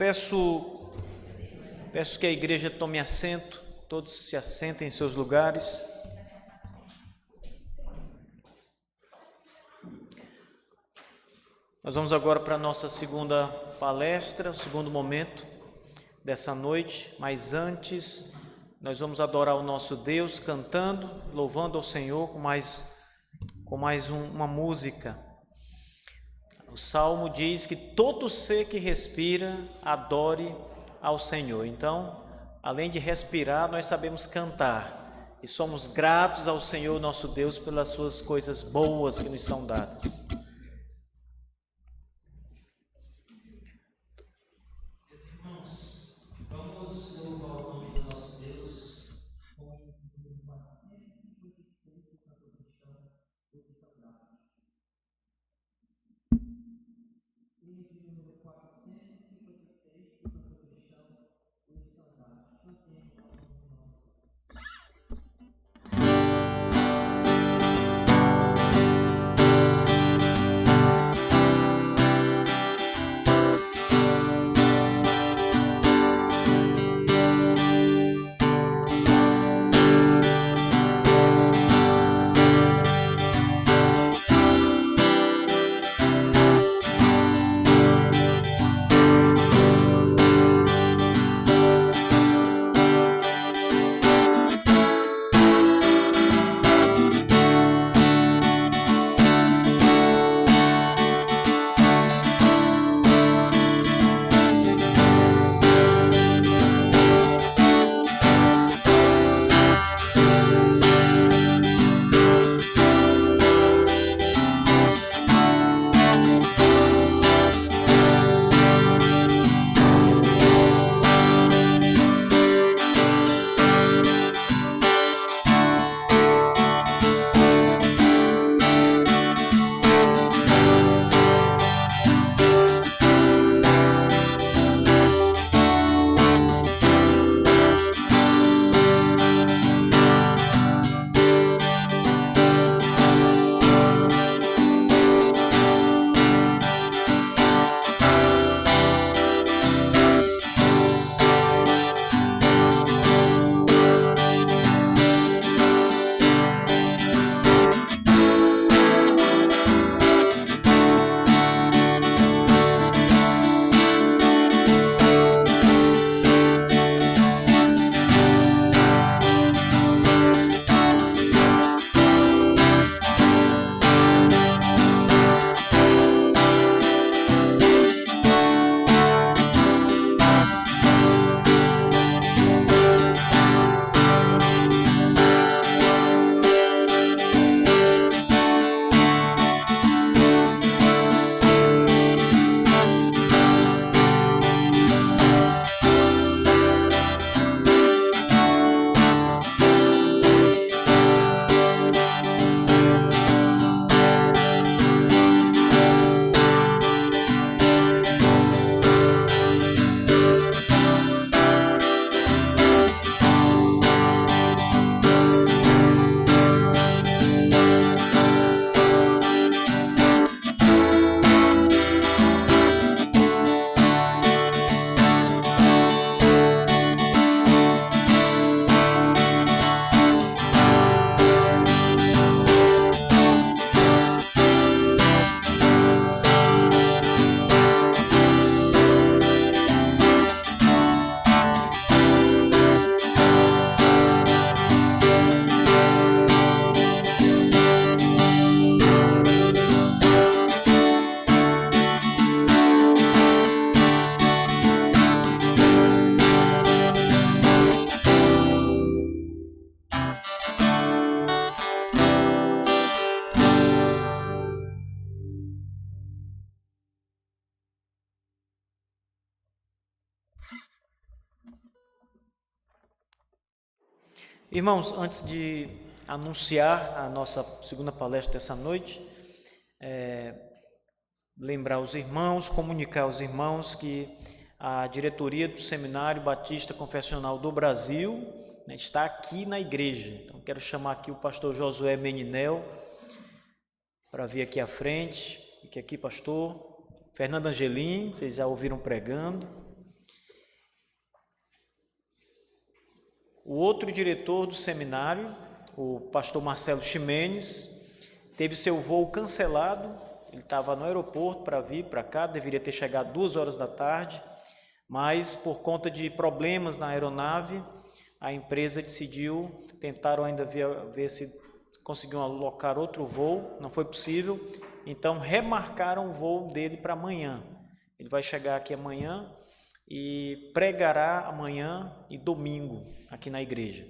Peço que a igreja tome assento, todos se assentem em seus lugares. Nós vamos agora para a nossa segunda palestra, o segundo momento dessa noite, mas antes nós vamos adorar o nosso Deus cantando, louvando ao Senhor com mais uma música. O Salmo diz que todo ser que respira adore ao Senhor. Então, além de respirar, nós sabemos cantar e somos gratos ao Senhor nosso Deus pelas suas coisas boas que nos são dadas. Irmãos, antes de anunciar a nossa segunda palestra dessa noite, lembrar os irmãos, comunicar aos irmãos que a diretoria do Seminário Batista Confessional do Brasil está aqui na igreja. Então, quero chamar aqui o pastor Josué Meninel para vir aqui à frente. Fique aqui, pastor. Fernando Angelim, vocês já ouviram pregando. o outro diretor do seminário, o pastor Marcelo Ximenes, teve seu voo cancelado. Ele estava no aeroporto para vir para cá, deveria ter chegado 2 horas da tarde, mas por conta de problemas na aeronave, a empresa decidiu, tentaram ainda ver se conseguiam alocar outro voo, não foi possível, então remarcaram o voo dele para amanhã. Ele vai chegar aqui amanhã e pregará amanhã e domingo aqui na igreja.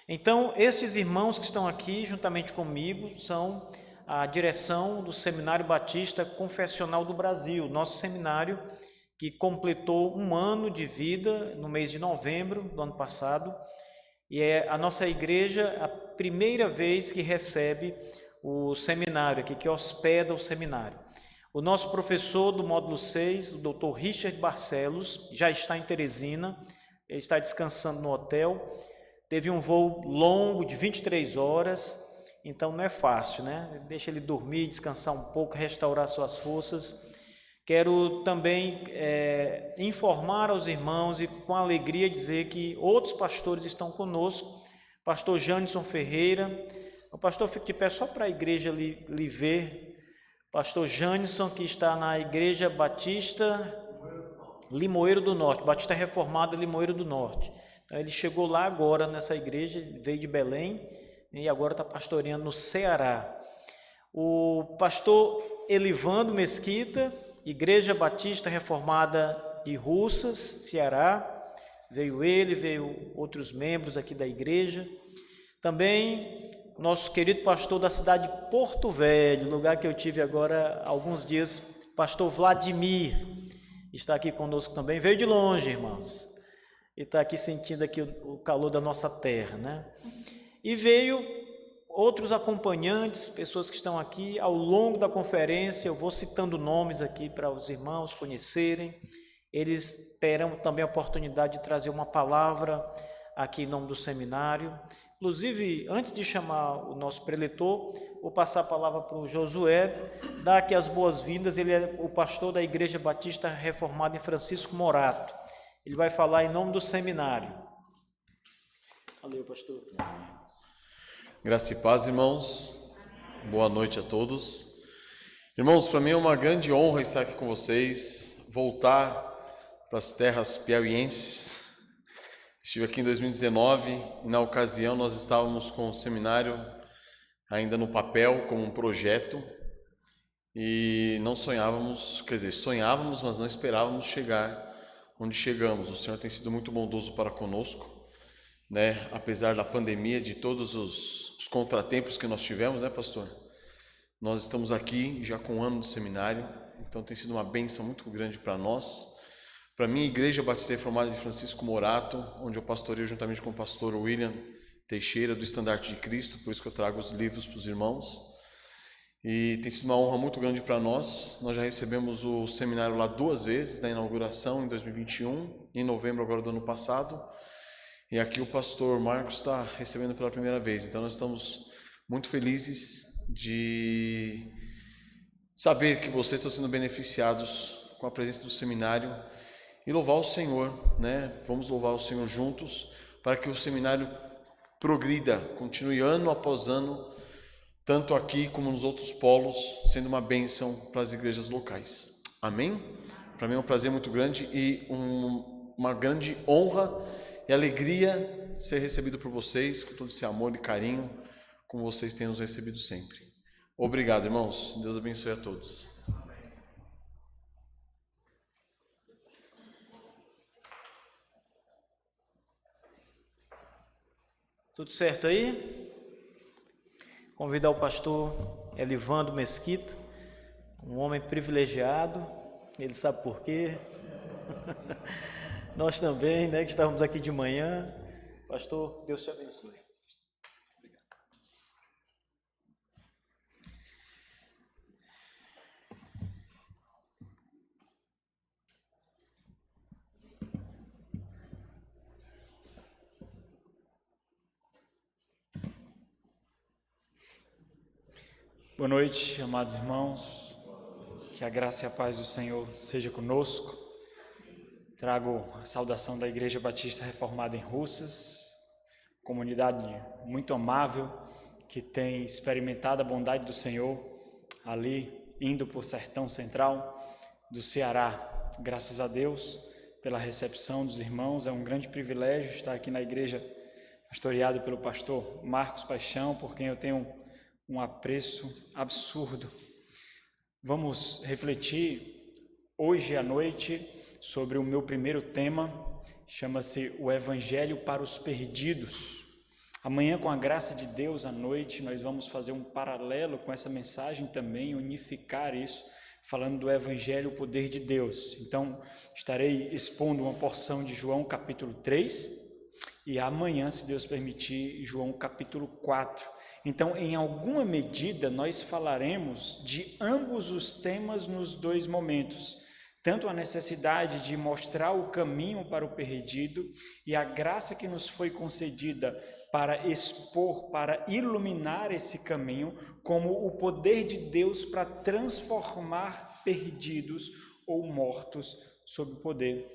Então, esses irmãos que estão aqui juntamente comigo são a direção do Seminário Batista Confessional do Brasil, nosso seminário que completou 1 ano de vida no mês de novembro do ano passado, e é a nossa igreja a primeira vez que recebe o seminário aqui, que hospeda o seminário. O nosso professor do módulo 6, o Dr. Richard Barcelos, já está em Teresina, ele está descansando no hotel, teve um voo longo de 23 horas, então não é fácil, né? Deixa ele dormir, descansar um pouco, restaurar suas forças. Quero também informar aos irmãos e com alegria dizer que outros pastores estão conosco. Pastor Janison Ferreira, o pastor fica de pé só para a igreja lhe ver. Pastor Janison, que está na Igreja Batista Limoeiro do Norte, Batista Reformada Limoeiro do Norte. Então, ele chegou lá agora nessa igreja, veio de Belém e agora está pastoreando no Ceará. O pastor Elivando Mesquita, Igreja Batista Reformada de Russas, Ceará, veio ele, veio outros membros aqui da igreja. Também nosso querido pastor da cidade de Porto Velho, lugar que eu tive agora há alguns dias, pastor Vladimir, está aqui conosco também, veio de longe, irmãos, e está aqui sentindo aqui o calor da nossa terra, né? E veio outros acompanhantes, pessoas que estão aqui ao longo da conferência, eu vou citando nomes aqui para os irmãos conhecerem, eles terão também a oportunidade de trazer uma palavra aqui em nome do seminário. Inclusive, antes de chamar o nosso preletor, vou passar a palavra para o Josué, dar aqui as boas-vindas. Ele é o pastor da Igreja Batista Reformada em Francisco Morato. Ele vai falar em nome do seminário. Valeu, pastor. Graça e paz, irmãos. Boa noite a todos. Irmãos, para mim é uma grande honra estar aqui com vocês, voltar para as terras piauienses. Estive aqui em 2019 e na ocasião nós estávamos com o seminário ainda no papel, como um projeto, e não sonhávamos, quer dizer, sonhávamos, mas não esperávamos chegar onde chegamos. O Senhor tem sido muito bondoso para conosco, né? Apesar da pandemia, de todos os contratempos que nós tivemos, né, pastor? Nós estamos aqui já com 1 ano de seminário, então tem sido uma bênção muito grande para nós. Para mim, a Igreja Batista Reformada de Francisco Morato, onde eu pastoreio juntamente com o pastor William Teixeira, do Estandarte de Cristo, por isso que eu trago os livros para os irmãos. E tem sido uma honra muito grande para nós. Nós já recebemos o seminário lá 2 vezes, na inauguração em 2021, em novembro agora do ano passado. E aqui o pastor Marcos está recebendo pela primeira vez. Então nós estamos muito felizes de saber que vocês estão sendo beneficiados com a presença do seminário. E louvar o Senhor, né? Vamos louvar o Senhor juntos para que o seminário progrida, continue ano após ano, tanto aqui como nos outros polos, sendo uma bênção para as igrejas locais. Amém? Para mim é um prazer muito grande e uma grande honra e alegria ser recebido por vocês, com todo esse amor e carinho, como vocês têm nos recebido sempre. Obrigado, irmãos. Deus abençoe a todos. Tudo certo aí? Convidar o pastor Elivando Mesquita, um homem privilegiado, ele sabe por quê. Nós também, né, que estávamos aqui de manhã. Pastor, Deus te abençoe. Boa noite, amados irmãos, que a graça e a paz do Senhor seja conosco. Trago a saudação da Igreja Batista Reformada em Russas, comunidade muito amável, que tem experimentado a bondade do Senhor ali, indo para o sertão central do Ceará. Graças a Deus pela recepção dos irmãos, é um grande privilégio estar aqui na igreja pastoreado pelo pastor Marcos Paixão, por quem eu tenho um apreço absurdo. Vamos refletir hoje à noite sobre o meu primeiro tema, chama-se o Evangelho para os Perdidos. Amanhã, com a graça de Deus, à noite, nós vamos fazer um paralelo com essa mensagem também, unificar isso, falando do Evangelho, o poder de Deus. Então, estarei expondo uma porção de João capítulo 3 e amanhã, se Deus permitir, João capítulo 4. Então, em alguma medida, nós falaremos de ambos os temas nos dois momentos, tanto a necessidade de mostrar o caminho para o perdido e a graça que nos foi concedida para expor, para iluminar esse caminho, como o poder de Deus para transformar perdidos ou mortos sob o poder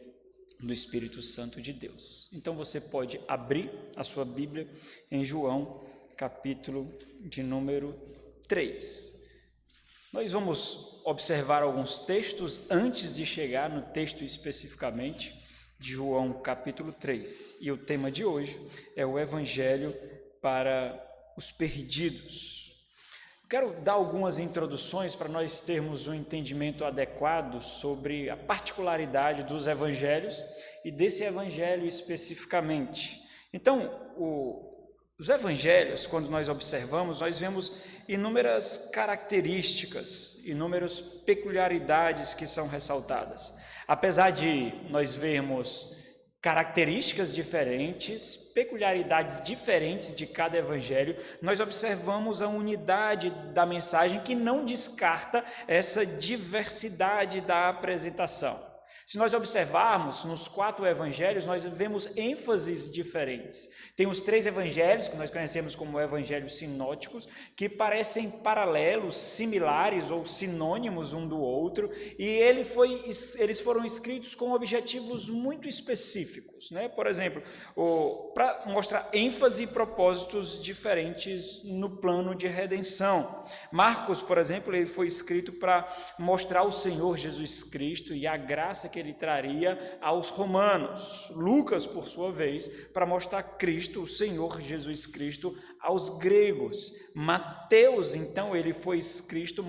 do Espírito Santo de Deus. Então você pode abrir a sua Bíblia em João, capítulo de número 3. Nós vamos observar alguns textos antes de chegar no texto especificamente de João capítulo 3. E o tema de hoje é o Evangelho para os Perdidos. Quero dar algumas introduções para nós termos um entendimento adequado sobre a particularidade dos evangelhos e desse evangelho especificamente. Então, os evangelhos, quando nós observamos, nós vemos inúmeras características, inúmeras peculiaridades que são ressaltadas. Apesar de nós vermos características diferentes, peculiaridades diferentes de cada evangelho, nós observamos a unidade da mensagem que não descarta essa diversidade da apresentação. Se nós observarmos nos 4 evangelhos, nós vemos ênfases diferentes. Tem os 3 evangelhos, que nós conhecemos como evangelhos sinóticos, que parecem paralelos, similares ou sinônimos um do outro, e eles foram escritos com objetivos muito específicos, né? Por exemplo, para mostrar ênfase e propósitos diferentes no plano de redenção. Marcos, por exemplo, ele foi escrito para mostrar o Senhor Jesus Cristo e a graça que ele traria aos romanos. Lucas, por sua vez, para mostrar Cristo, o Senhor Jesus Cristo, aos gregos. Mateus, então, ele foi escrito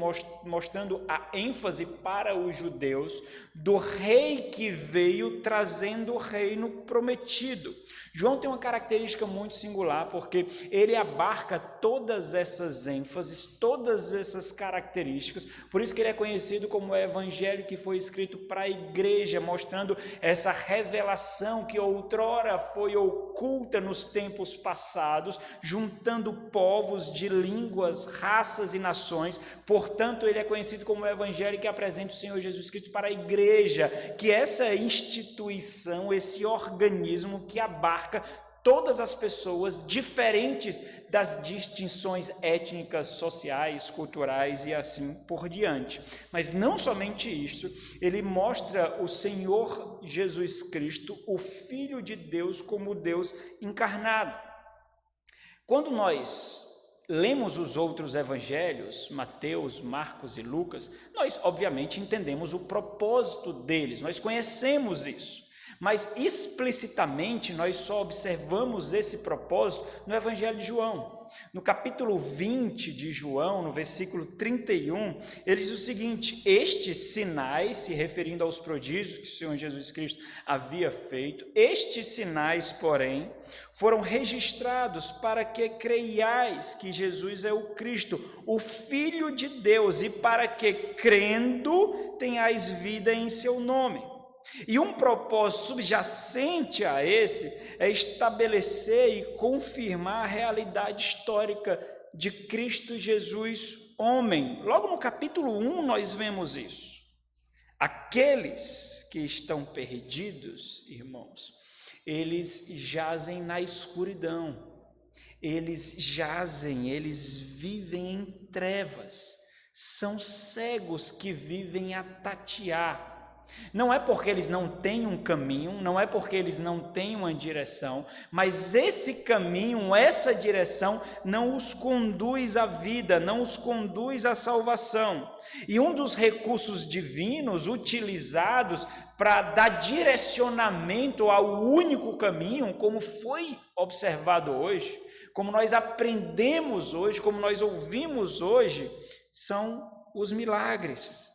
mostrando a ênfase para os judeus do rei que veio trazendo o reino prometido. João tem uma característica muito singular, porque ele abarca todas essas ênfases, todas essas características, por isso que ele é conhecido como o evangelho que foi escrito para a igreja, mostrando essa revelação que outrora foi oculta nos tempos passados, juntando povos de línguas, raças e nações. Portanto, ele é conhecido como o evangelho que apresenta o Senhor Jesus Cristo para a igreja, que é essa instituição, esse organismo que abarca todas as pessoas, diferentes das distinções étnicas, sociais, culturais e assim por diante. Mas não somente isto, ele mostra o Senhor Jesus Cristo, o Filho de Deus, como Deus encarnado. Quando nós lemos os outros evangelhos, Mateus, Marcos e Lucas, nós obviamente entendemos o propósito deles, nós conhecemos isso. Mas explicitamente nós só observamos esse propósito no Evangelho de João. No capítulo 20 de João, no versículo 31, ele diz o seguinte: estes sinais, se referindo aos prodígios que o Senhor Jesus Cristo havia feito, estes sinais, porém, foram registrados para que creiais que Jesus é o Cristo, o Filho de Deus, e para que, crendo, tenhais vida em seu nome. E um propósito subjacente a esse é estabelecer e confirmar a realidade histórica de Cristo Jesus, homem. Logo no capítulo 1 nós vemos isso. Aqueles que estão perdidos, irmãos, eles jazem na escuridão, eles vivem em trevas, são cegos que vivem a tatear. Não é porque eles não têm um caminho, não é porque eles não têm uma direção, mas esse caminho, essa direção não os conduz à vida, não os conduz à salvação. E um dos recursos divinos utilizados para dar direcionamento ao único caminho, como foi observado hoje, como nós aprendemos hoje, como nós ouvimos hoje, são os milagres,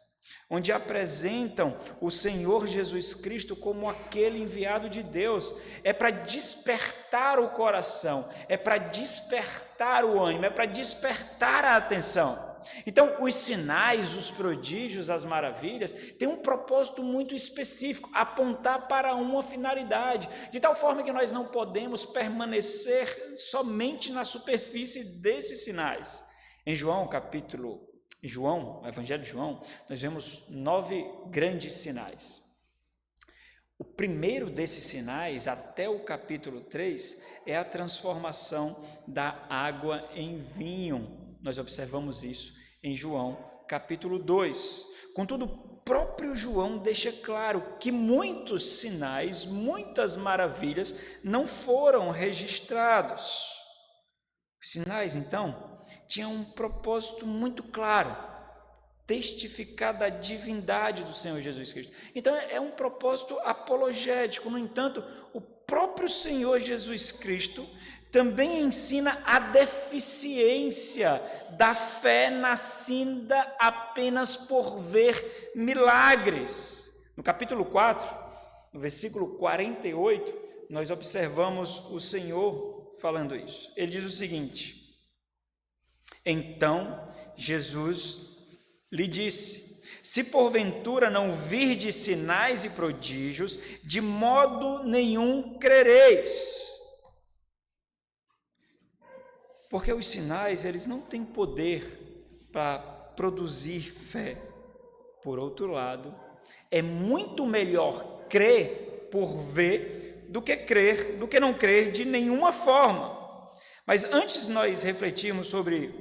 onde apresentam o Senhor Jesus Cristo como aquele enviado de Deus. É para despertar o coração, é para despertar o ânimo, é para despertar a atenção. Então, os sinais, os prodígios, as maravilhas, têm um propósito muito específico, apontar para uma finalidade, de tal forma que nós não podemos permanecer somente na superfície desses sinais. Em João, Evangelho de João, nós vemos 9 grandes sinais. O primeiro desses sinais, até o capítulo 3, é a transformação da água em vinho. Nós observamos isso em João, capítulo 2. Contudo, o próprio João deixa claro que muitos sinais, muitas maravilhas não foram registrados. Os sinais, então, tinham um propósito muito claro: testificar da divindade do Senhor Jesus Cristo. Então, é um propósito apologético. No entanto, o próprio Senhor Jesus Cristo também ensina a deficiência da fé nascida apenas por ver milagres. No capítulo 4, no versículo 48, nós observamos o Senhor falando isso. Ele diz o seguinte: então Jesus lhe disse: se porventura não virdes sinais e prodígios, de modo nenhum crereis. Porque os sinais, eles não têm poder para produzir fé. Por outro lado, é muito melhor crer por ver do que não crer de nenhuma forma. Mas antes de nós refletirmos sobre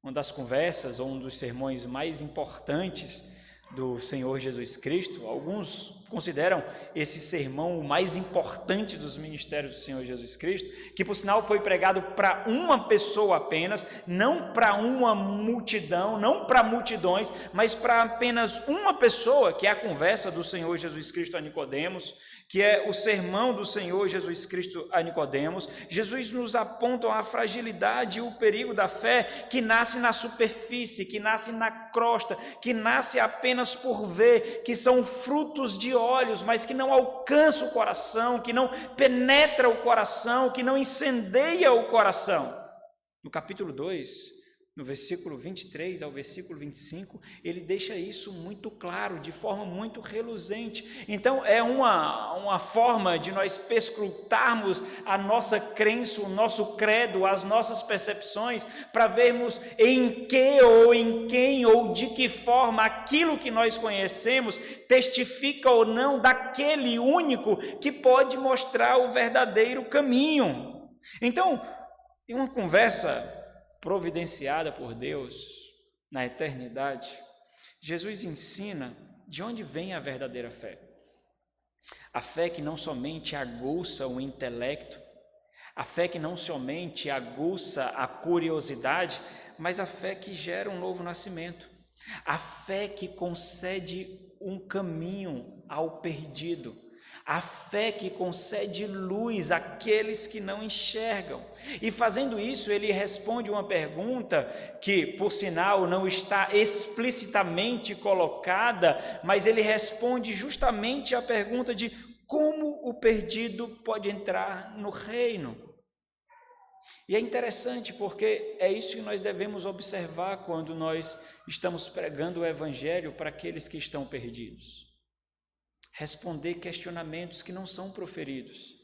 uma das conversas ou um dos sermões mais importantes do Senhor Jesus Cristo, alguns consideram esse sermão o mais importante dos ministérios do Senhor Jesus Cristo, que por sinal foi pregado para uma pessoa apenas, não para uma multidão, não para multidões, mas para apenas uma pessoa, que é a conversa do Senhor Jesus Cristo a Nicodemos, que é o sermão do Senhor Jesus Cristo a Nicodemos. Jesus nos aponta a fragilidade e o perigo da fé que nasce na superfície, que nasce na crosta, que nasce apenas por ver, que são frutos de olhos, mas que não alcança o coração, que não penetra o coração, que não incendeia o coração. No capítulo 2, no versículo 23 ao versículo 25, ele deixa isso muito claro, de forma muito reluzente. Então, é uma forma de nós perscrutarmos a nossa crença, o nosso credo, as nossas percepções, para vermos em que ou em quem ou de que forma aquilo que nós conhecemos testifica ou não daquele único que pode mostrar o verdadeiro caminho. Então, em uma conversa providenciada por Deus na eternidade, Jesus ensina de onde vem a verdadeira fé. A fé que não somente aguça o intelecto, a fé que não somente aguça a curiosidade, mas a fé que gera um novo nascimento. A fé que concede um caminho ao perdido. A fé que concede luz àqueles que não enxergam. E fazendo isso, ele responde uma pergunta que, por sinal, não está explicitamente colocada, mas ele responde justamente a pergunta de como o perdido pode entrar no reino. E é interessante porque é isso que nós devemos observar quando nós estamos pregando o evangelho para aqueles que estão perdidos. Responder questionamentos que não são proferidos,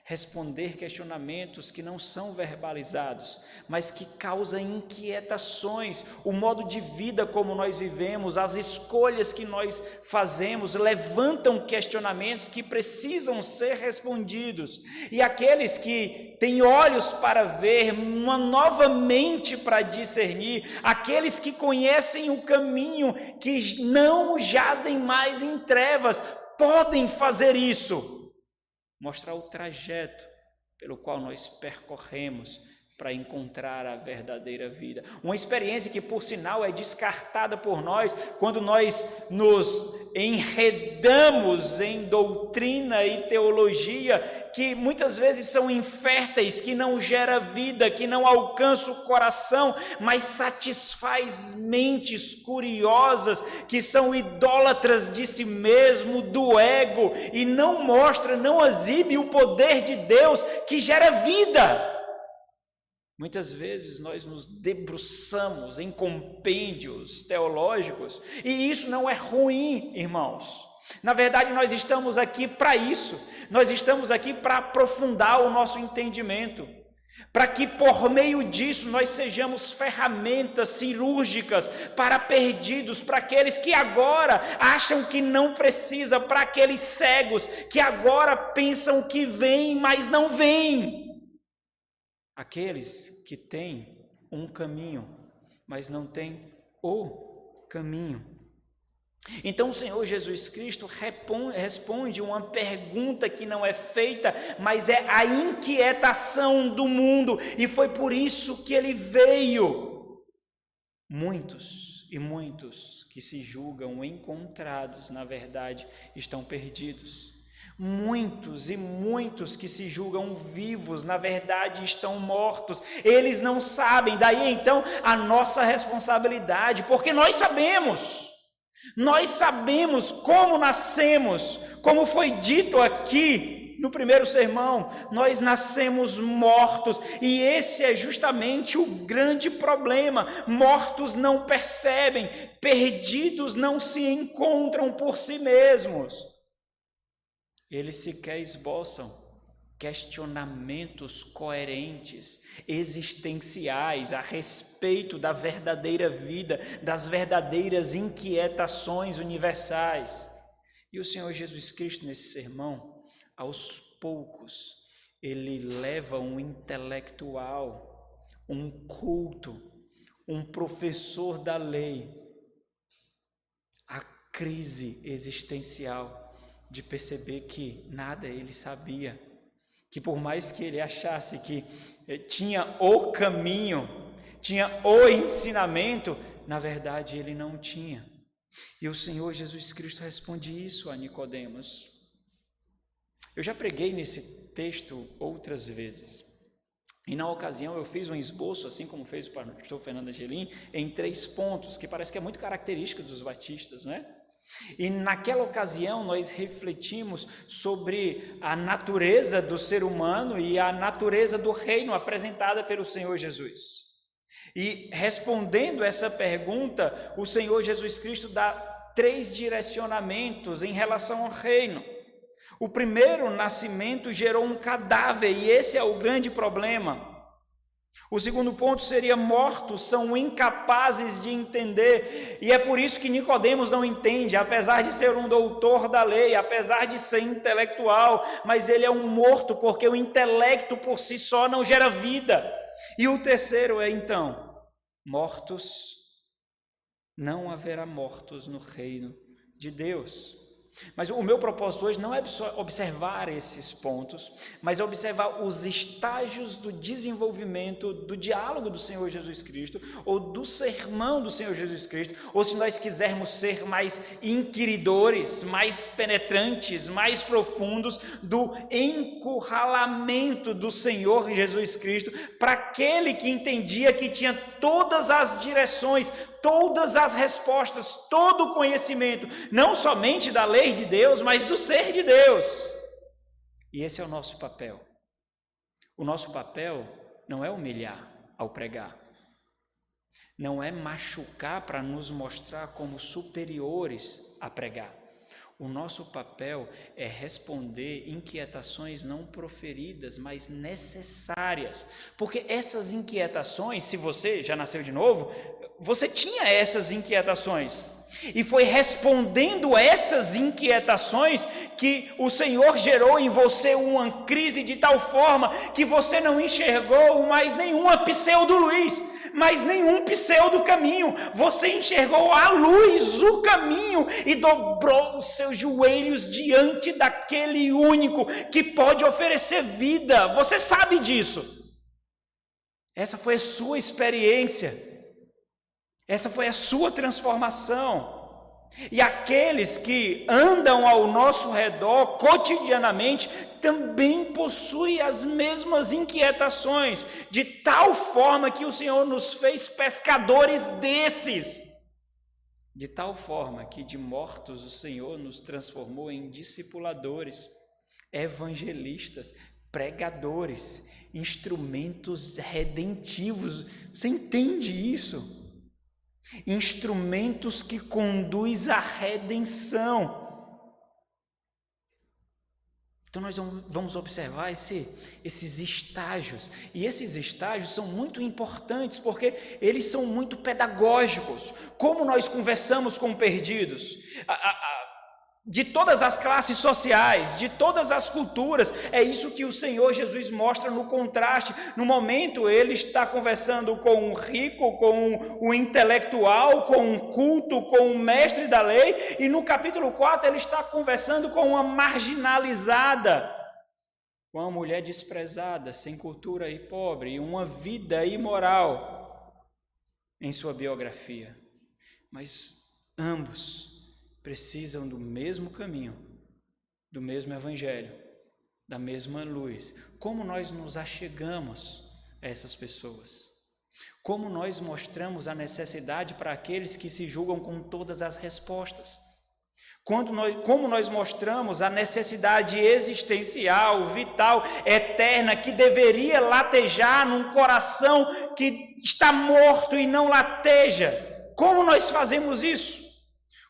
responder questionamentos que não são verbalizados, mas que causam inquietações. O modo de vida como nós vivemos, as escolhas que nós fazemos, levantam questionamentos que precisam ser respondidos. E aqueles que têm olhos para ver, uma nova mente para discernir, aqueles que conhecem o caminho, que não jazem mais em trevas, podem fazer isso. Mostrar o trajeto pelo qual nós percorremos para encontrar a verdadeira vida. Uma experiência que, por sinal, é descartada por nós quando nós nos enredamos em doutrina e teologia que muitas vezes são inférteis, que não gera vida, que não alcança o coração, mas satisfaz mentes curiosas, que são idólatras de si mesmo, do ego, e não mostra, não exibe o poder de Deus que gera vida. Muitas vezes nós nos debruçamos em compêndios teológicos, e isso não é ruim, irmãos. Na verdade, nós estamos aqui para isso. Nós estamos aqui para aprofundar o nosso entendimento, para que por meio disso nós sejamos ferramentas cirúrgicas para perdidos, para aqueles que agora acham que não precisa, para aqueles cegos que agora pensam que vêm, mas não vêm. Aqueles que têm um caminho, mas não têm o caminho. Então o Senhor Jesus Cristo responde uma pergunta que não é feita, mas é a inquietação do mundo, e foi por isso que ele veio. Muitos e muitos que se julgam encontrados, na verdade, estão perdidos. Muitos e muitos que se julgam vivos, na verdade estão mortos. Eles não sabem, daí então a nossa responsabilidade, porque nós sabemos como nascemos, como foi dito aqui no primeiro sermão, nós nascemos mortos, e esse é justamente o grande problema. Mortos não percebem, perdidos não se encontram por si mesmos. Eles sequer esboçam questionamentos coerentes, existenciais a respeito da verdadeira vida, das verdadeiras inquietações universais. E o Senhor Jesus Cristo, nesse sermão, aos poucos, ele leva um intelectual, um culto, um professor da lei, à crise existencial de perceber que nada ele sabia, que por mais que ele achasse que tinha o caminho, tinha o ensinamento, na verdade ele não tinha. E o Senhor Jesus Cristo responde isso a Nicodemos. Eu já preguei nesse texto outras vezes, e na ocasião eu fiz um esboço, assim como fez o pastor Fernando Angelim, em 3 pontos, que parece que é muito característica dos batistas, não é? E naquela ocasião nós refletimos sobre a natureza do ser humano e a natureza do reino apresentada pelo Senhor Jesus. E respondendo essa pergunta, o Senhor Jesus Cristo dá 3 direcionamentos em relação ao reino. O primeiro nascimento gerou um cadáver, e esse é o grande problema. O segundo ponto seria: mortos são incapazes de entender, e é por isso que Nicodemos não entende, apesar de ser um doutor da lei, apesar de ser intelectual, mas ele é um morto, porque o intelecto por si só não gera vida. E o terceiro é então: mortos, não haverá mortos no reino de Deus. Mas o meu propósito hoje não é observar esses pontos, mas é observar os estágios do desenvolvimento do diálogo do Senhor Jesus Cristo, ou do sermão do Senhor Jesus Cristo, ou se nós quisermos ser mais inquiridores, mais penetrantes, mais profundos, do encurralamento do Senhor Jesus Cristo para aquele que entendia que tinha todas as direções, todas as respostas, todo o conhecimento, não somente da lei de Deus, mas do ser de Deus. E esse é o nosso papel. O nosso papel não é humilhar ao pregar, não é machucar para nos mostrar como superiores a pregar. O nosso papel é responder inquietações não proferidas, mas necessárias. Porque essas inquietações, se você já nasceu de novo, você tinha essas inquietações. E foi respondendo essas inquietações que o Senhor gerou em você uma crise de tal forma que você não enxergou mais nenhuma pseudo-luz, mais nenhum pseudo-caminho. Você enxergou a luz, o caminho, e dobrou os seus joelhos diante daquele único que pode oferecer vida. Você sabe disso. Essa foi a sua experiência. Essa foi a sua transformação. E aqueles que andam ao nosso redor cotidianamente também possuem as mesmas inquietações, de tal forma que o Senhor nos fez pescadores desses. De tal forma que de mortos o Senhor nos transformou em discipuladores, evangelistas, pregadores, instrumentos redentivos. Você entende isso? Instrumentos que conduz à redenção. Então nós vamos observar esses estágios, e esses estágios são muito importantes, porque eles são muito pedagógicos. Como nós conversamos com perdidos, de todas as classes sociais, de todas as culturas, é isso que o Senhor Jesus mostra no contraste. No momento ele está conversando com um rico, com um intelectual, com um culto, com um mestre da lei, e no capítulo 4 ele está conversando com uma marginalizada, com uma mulher desprezada, sem cultura e pobre, e uma vida imoral em sua biografia. Mas ambos precisam do mesmo caminho, do mesmo evangelho, da mesma luz. Como nós nos achegamos a essas pessoas? Como nós mostramos a necessidade para aqueles que se julgam com todas as respostas? Como nós mostramos a necessidade existencial, vital, eterna, que deveria latejar num coração que está morto e não lateja? Como nós fazemos isso?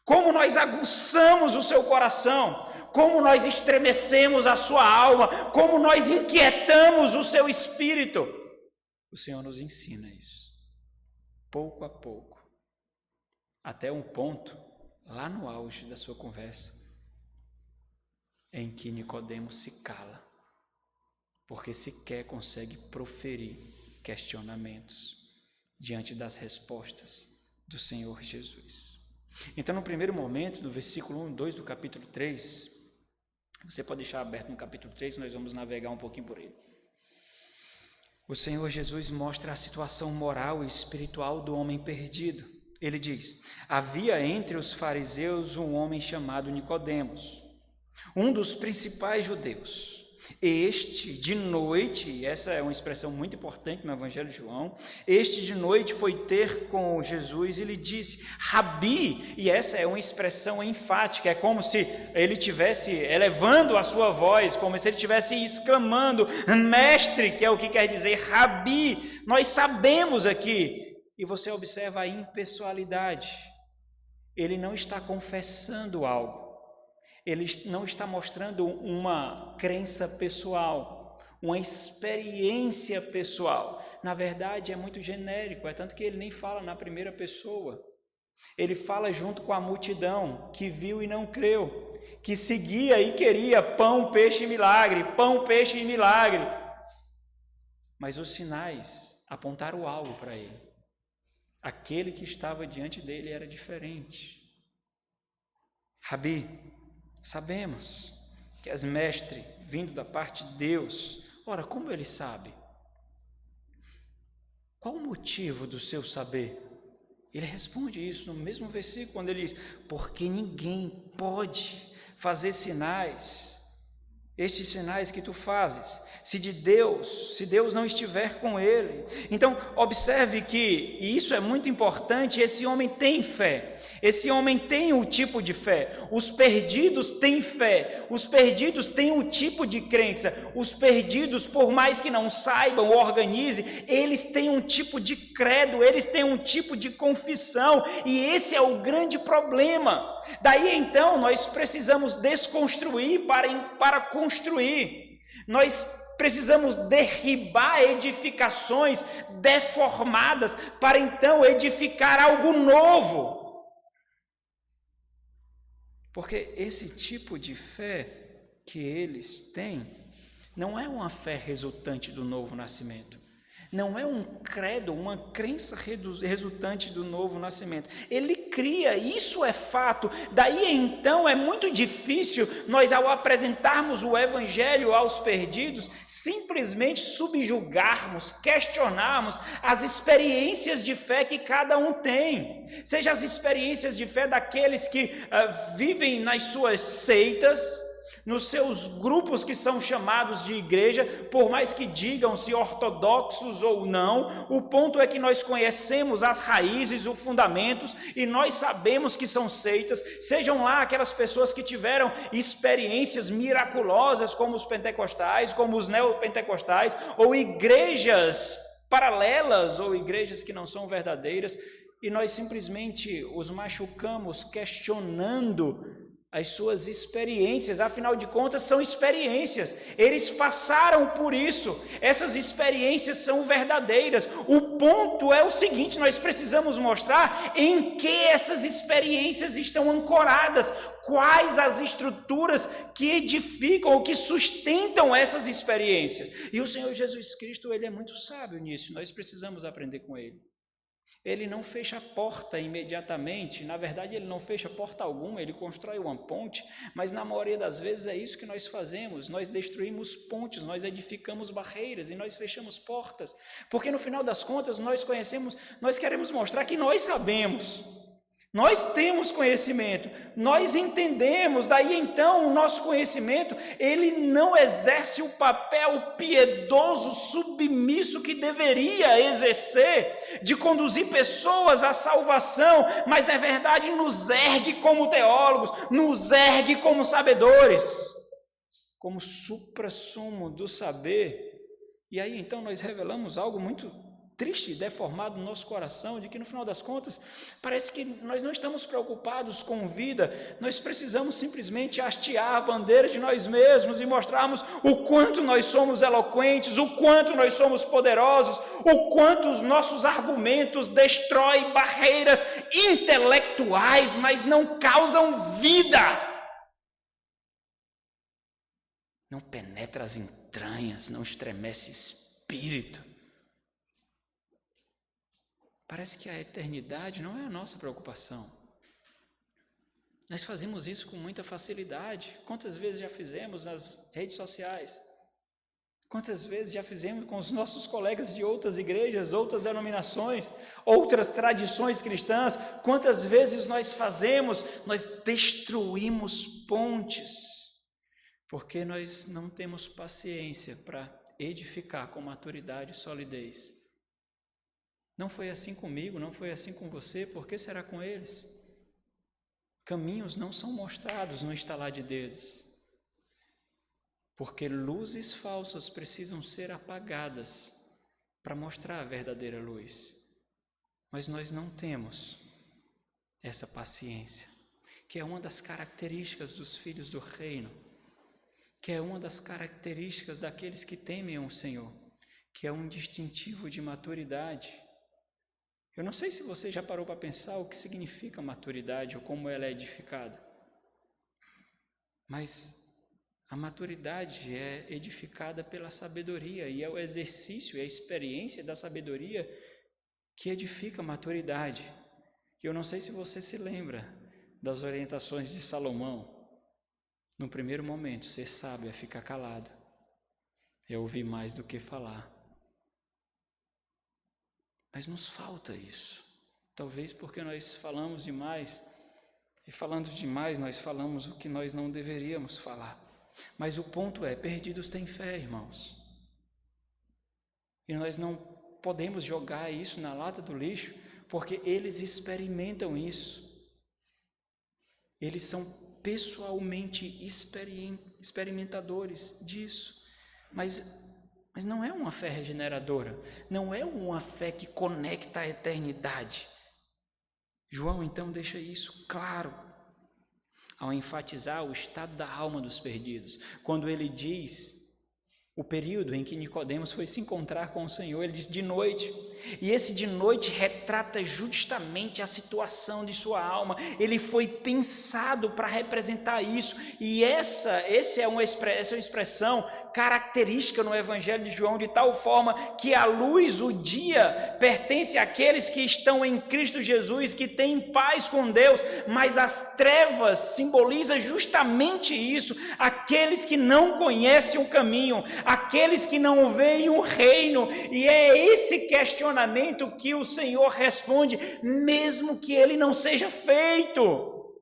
Como nós aguçamos o seu coração, como nós estremecemos a sua alma, como nós inquietamos o seu espírito. O Senhor nos ensina isso, pouco a pouco, até um ponto, lá no auge da sua conversa, em que Nicodemo se cala, porque sequer consegue proferir questionamentos diante das respostas do Senhor Jesus. Então, no primeiro momento, no versículo 1 e 2 do capítulo 3, você pode deixar aberto no capítulo 3, nós vamos navegar um pouquinho por ele. O Senhor Jesus mostra a situação moral e espiritual do homem perdido. Ele diz: havia entre os fariseus um homem chamado Nicodemos, um dos principais judeus. Este de noite, essa é uma expressão muito importante no Evangelho de João, este de noite foi ter com Jesus e lhe disse: Rabi, e essa é uma expressão enfática, é como se ele estivesse elevando a sua voz, como se ele estivesse exclamando: mestre, que é o que quer dizer Rabi. Nós sabemos aqui, e você observa a impessoalidade, ele não está confessando algo. Ele não está mostrando uma crença pessoal, uma experiência pessoal. Na verdade, é muito genérico, é tanto que ele nem fala na primeira pessoa. Ele fala junto com a multidão que viu e não creu, que seguia e queria pão, peixe e milagre, pão, peixe e milagre. Mas os sinais apontaram algo para ele. Aquele que estava diante dele era diferente. Rabi, sabemos que és mestre, vindo da parte de Deus. Ora, como ele sabe? Qual o motivo do seu saber? Ele responde isso no mesmo versículo, quando ele diz: porque ninguém pode fazer sinais estes sinais que tu fazes, se Deus não estiver com ele? Então, observe que, e isso é muito importante, esse homem tem fé, esse homem tem um tipo de fé, os perdidos têm fé, os perdidos têm um tipo de crença, os perdidos, por mais que não saibam, organizem, eles têm um tipo de credo, eles têm um tipo de confissão, e esse é o grande problema. Daí então nós precisamos desconstruir para construir. Nós precisamos derribar edificações deformadas para então edificar algo novo. Porque esse tipo de fé que eles têm não é uma fé resultante do novo nascimento. Não é um credo, uma crença resultante do novo nascimento. Ele cria, isso é fato. Daí então é muito difícil nós, ao apresentarmos o evangelho aos perdidos, simplesmente subjugarmos, questionarmos as experiências de fé que cada um tem. Seja as experiências de fé daqueles que vivem nas suas seitas, nos seus grupos que são chamados de igreja, por mais que digam-se ortodoxos ou não, o ponto é que nós conhecemos as raízes, os fundamentos, e nós sabemos que são seitas, sejam lá aquelas pessoas que tiveram experiências miraculosas, como os pentecostais, como os neopentecostais, ou igrejas paralelas, ou igrejas que não são verdadeiras, e nós simplesmente os machucamos questionando as suas experiências. Afinal de contas, são experiências, eles passaram por isso, essas experiências são verdadeiras. O ponto é o seguinte: nós precisamos mostrar em que essas experiências estão ancoradas, quais as estruturas que edificam ou que sustentam essas experiências. E o Senhor Jesus Cristo, ele é muito sábio nisso, nós precisamos aprender com ele. Ele não fecha a porta imediatamente, na verdade ele não fecha porta alguma, ele constrói uma ponte, mas na maioria das vezes é isso que nós fazemos, nós destruímos pontes, nós edificamos barreiras e nós fechamos portas, porque no final das contas nós queremos mostrar que nós sabemos, nós temos conhecimento, nós entendemos, daí então o nosso conhecimento, ele não exerce o papel piedoso, submisso que deveria exercer, de conduzir pessoas à salvação, mas na verdade nos ergue como teólogos, nos ergue como sabedores, como suprassumo do saber. E aí então nós revelamos algo muito triste, deformado no nosso coração, de que no final das contas, parece que nós não estamos preocupados com vida, nós precisamos simplesmente hastear a bandeira de nós mesmos e mostrarmos o quanto nós somos eloquentes, o quanto nós somos poderosos, o quanto os nossos argumentos destroem barreiras intelectuais, mas não causam vida. Não penetra as entranhas, não estremece espírito. Parece que a eternidade não é a nossa preocupação. Nós fazemos isso com muita facilidade. Quantas vezes já fizemos nas redes sociais? Quantas vezes já fizemos com os nossos colegas de outras igrejas, outras denominações, outras tradições cristãs? Quantas vezes nós destruímos pontes, porque nós não temos paciência para edificar com maturidade e solidez. Não foi assim comigo, não foi assim com você, por que será com eles? Caminhos não são mostrados no estalar de dedos, porque luzes falsas precisam ser apagadas para mostrar a verdadeira luz. Mas nós não temos essa paciência, que é uma das características dos filhos do reino, que é uma das características daqueles que temem o Senhor, que é um distintivo de maturidade. Eu não sei se você já parou para pensar o que significa maturidade ou como ela é edificada. Mas a maturidade é edificada pela sabedoria e é o exercício, é a experiência da sabedoria que edifica a maturidade. E eu não sei se você se lembra das orientações de Salomão. No primeiro momento, ser sábio é ficar calado, é ouvir mais do que falar. Mas nos falta isso, talvez porque nós falamos demais, e falando demais nós falamos o que nós não deveríamos falar. Mas o ponto é, perdidos têm fé, irmãos. E nós não podemos jogar isso na lata do lixo, porque eles experimentam isso. Eles são pessoalmente experimentadores disso. Mas não é uma fé regeneradora, não é uma fé que conecta a eternidade. João, então, deixa isso claro ao enfatizar o estado da alma dos perdidos. Quando ele diz o período em que Nicodemos foi se encontrar com o Senhor, ele diz de noite. E esse de noite retrata justamente a situação de sua alma. Ele foi pensado para representar isso. E essa é uma expressão característica no Evangelho de João, de tal forma que a luz, o dia, pertence àqueles que estão em Cristo Jesus, que têm paz com Deus, mas as trevas simbolizam justamente isso, aqueles que não conhecem o caminho, aqueles que não veem o reino. E é esse questionamento que o Senhor responde, mesmo que ele não seja feito.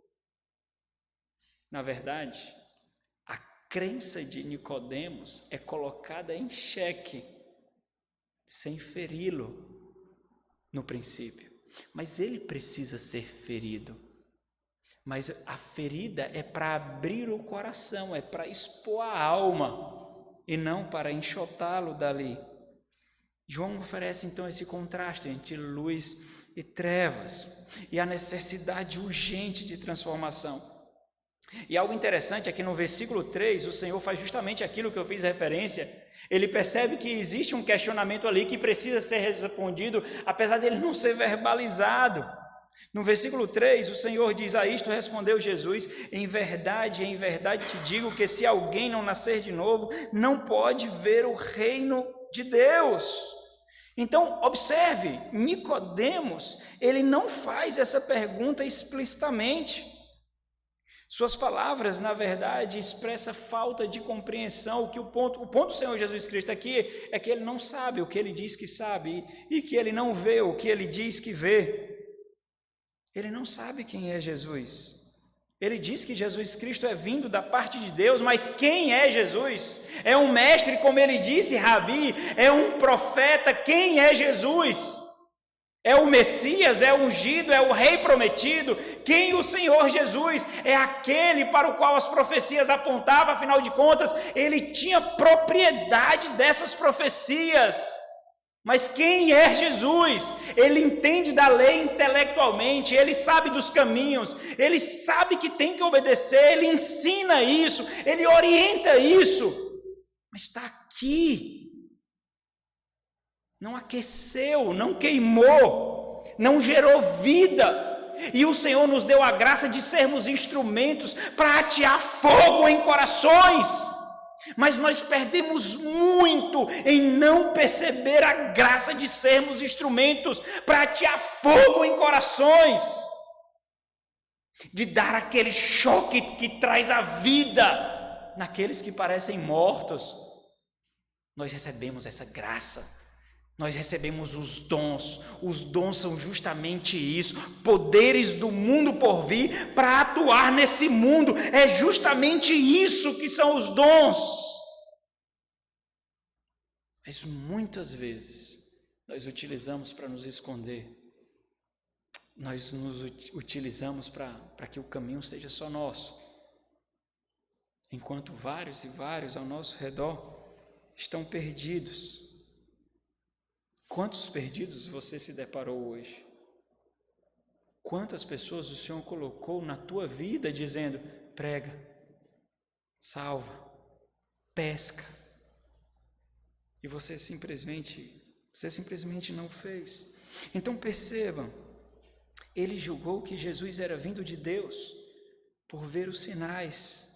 Na verdade, a crença de Nicodemos é colocada em xeque, sem feri-lo no princípio. Mas ele precisa ser ferido. Mas a ferida é para abrir o coração, é para expor a alma, e não para enxotá-lo dali. João oferece então esse contraste entre luz e trevas, e a necessidade urgente de transformação. E algo interessante é que no versículo 3, o Senhor faz justamente aquilo que eu fiz referência. Ele percebe que existe um questionamento ali que precisa ser respondido, apesar dele não ser verbalizado. No versículo 3, o Senhor diz: a isto respondeu Jesus: em verdade te digo que se alguém não nascer de novo, não pode ver o reino de Deus. Então, observe, Nicodemos, ele não faz essa pergunta explicitamente. Suas palavras, na verdade, expressam falta de compreensão. O ponto do Senhor Jesus Cristo aqui é que ele não sabe o que ele diz que sabe, e que ele não vê o que ele diz que vê. Ele não sabe quem é Jesus. Ele diz que Jesus Cristo é vindo da parte de Deus, mas quem é Jesus? É um mestre, como ele disse, Rabi, é um profeta. Quem é Jesus? É o Messias, é o ungido, é o rei prometido. Quem o Senhor Jesus? É aquele para o qual as profecias apontavam, afinal de contas, ele tinha propriedade dessas profecias. Mas quem é Jesus? Ele entende da lei intelectualmente, ele sabe dos caminhos, ele sabe que tem que obedecer, ele ensina isso, ele orienta isso, mas está aqui, não aqueceu, não queimou, não gerou vida, e o Senhor nos deu a graça de sermos instrumentos para atear fogo em corações. Mas nós perdemos muito em não perceber a graça de sermos instrumentos para atear fogo em corações, de dar aquele choque que traz a vida naqueles que parecem mortos. Nós recebemos essa graça, nós recebemos os dons são justamente isso, poderes do mundo por vir para atuar nesse mundo, é justamente isso que são os dons. Mas muitas vezes nós utilizamos para nos esconder, nós nos utilizamos para que o caminho seja só nosso, enquanto vários e vários ao nosso redor estão perdidos. Quantos perdidos você se deparou hoje? Quantas pessoas o Senhor colocou na tua vida dizendo: prega, salva, pesca, e você simplesmente não fez? Então percebam, ele julgou que Jesus era vindo de Deus por ver os sinais,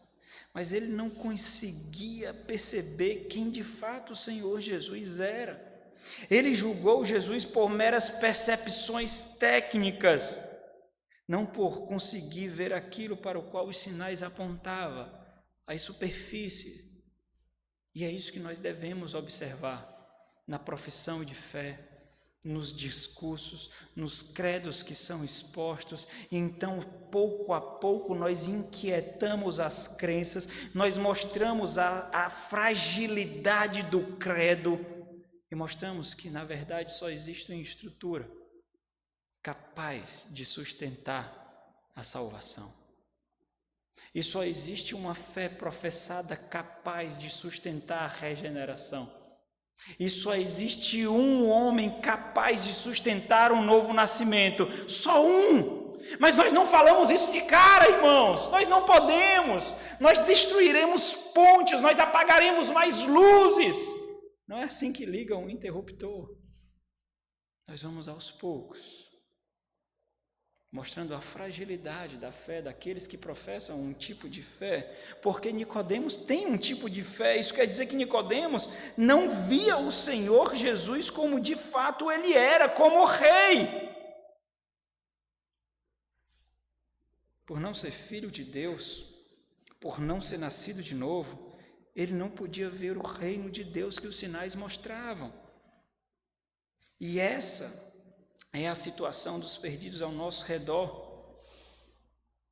mas ele não conseguia perceber quem de fato o Senhor Jesus era. Ele julgou Jesus por meras percepções técnicas, não por conseguir ver aquilo para o qual os sinais apontavam, a superfície. E é isso que nós devemos observar na profissão de fé, nos discursos, nos credos que são expostos, e então, pouco a pouco, nós inquietamos as crenças, nós mostramos a fragilidade do credo e mostramos que, na verdade, só existe uma estrutura capaz de sustentar a salvação. E só existe uma fé professada capaz de sustentar a regeneração. E só existe um homem capaz de sustentar um novo nascimento. Só um. Mas nós não falamos isso de cara, irmãos. Nós não podemos. Nós destruiremos pontes, nós apagaremos mais luzes. Não é assim que liga um interruptor. Nós vamos aos poucos, mostrando a fragilidade da fé daqueles que professam um tipo de fé, porque Nicodemos tem um tipo de fé. Isso quer dizer que Nicodemos não via o Senhor Jesus como de fato ele era, como rei. Por não ser filho de Deus, por não ser nascido de novo, ele não podia ver o reino de Deus que os sinais mostravam. E essa é a situação dos perdidos ao nosso redor.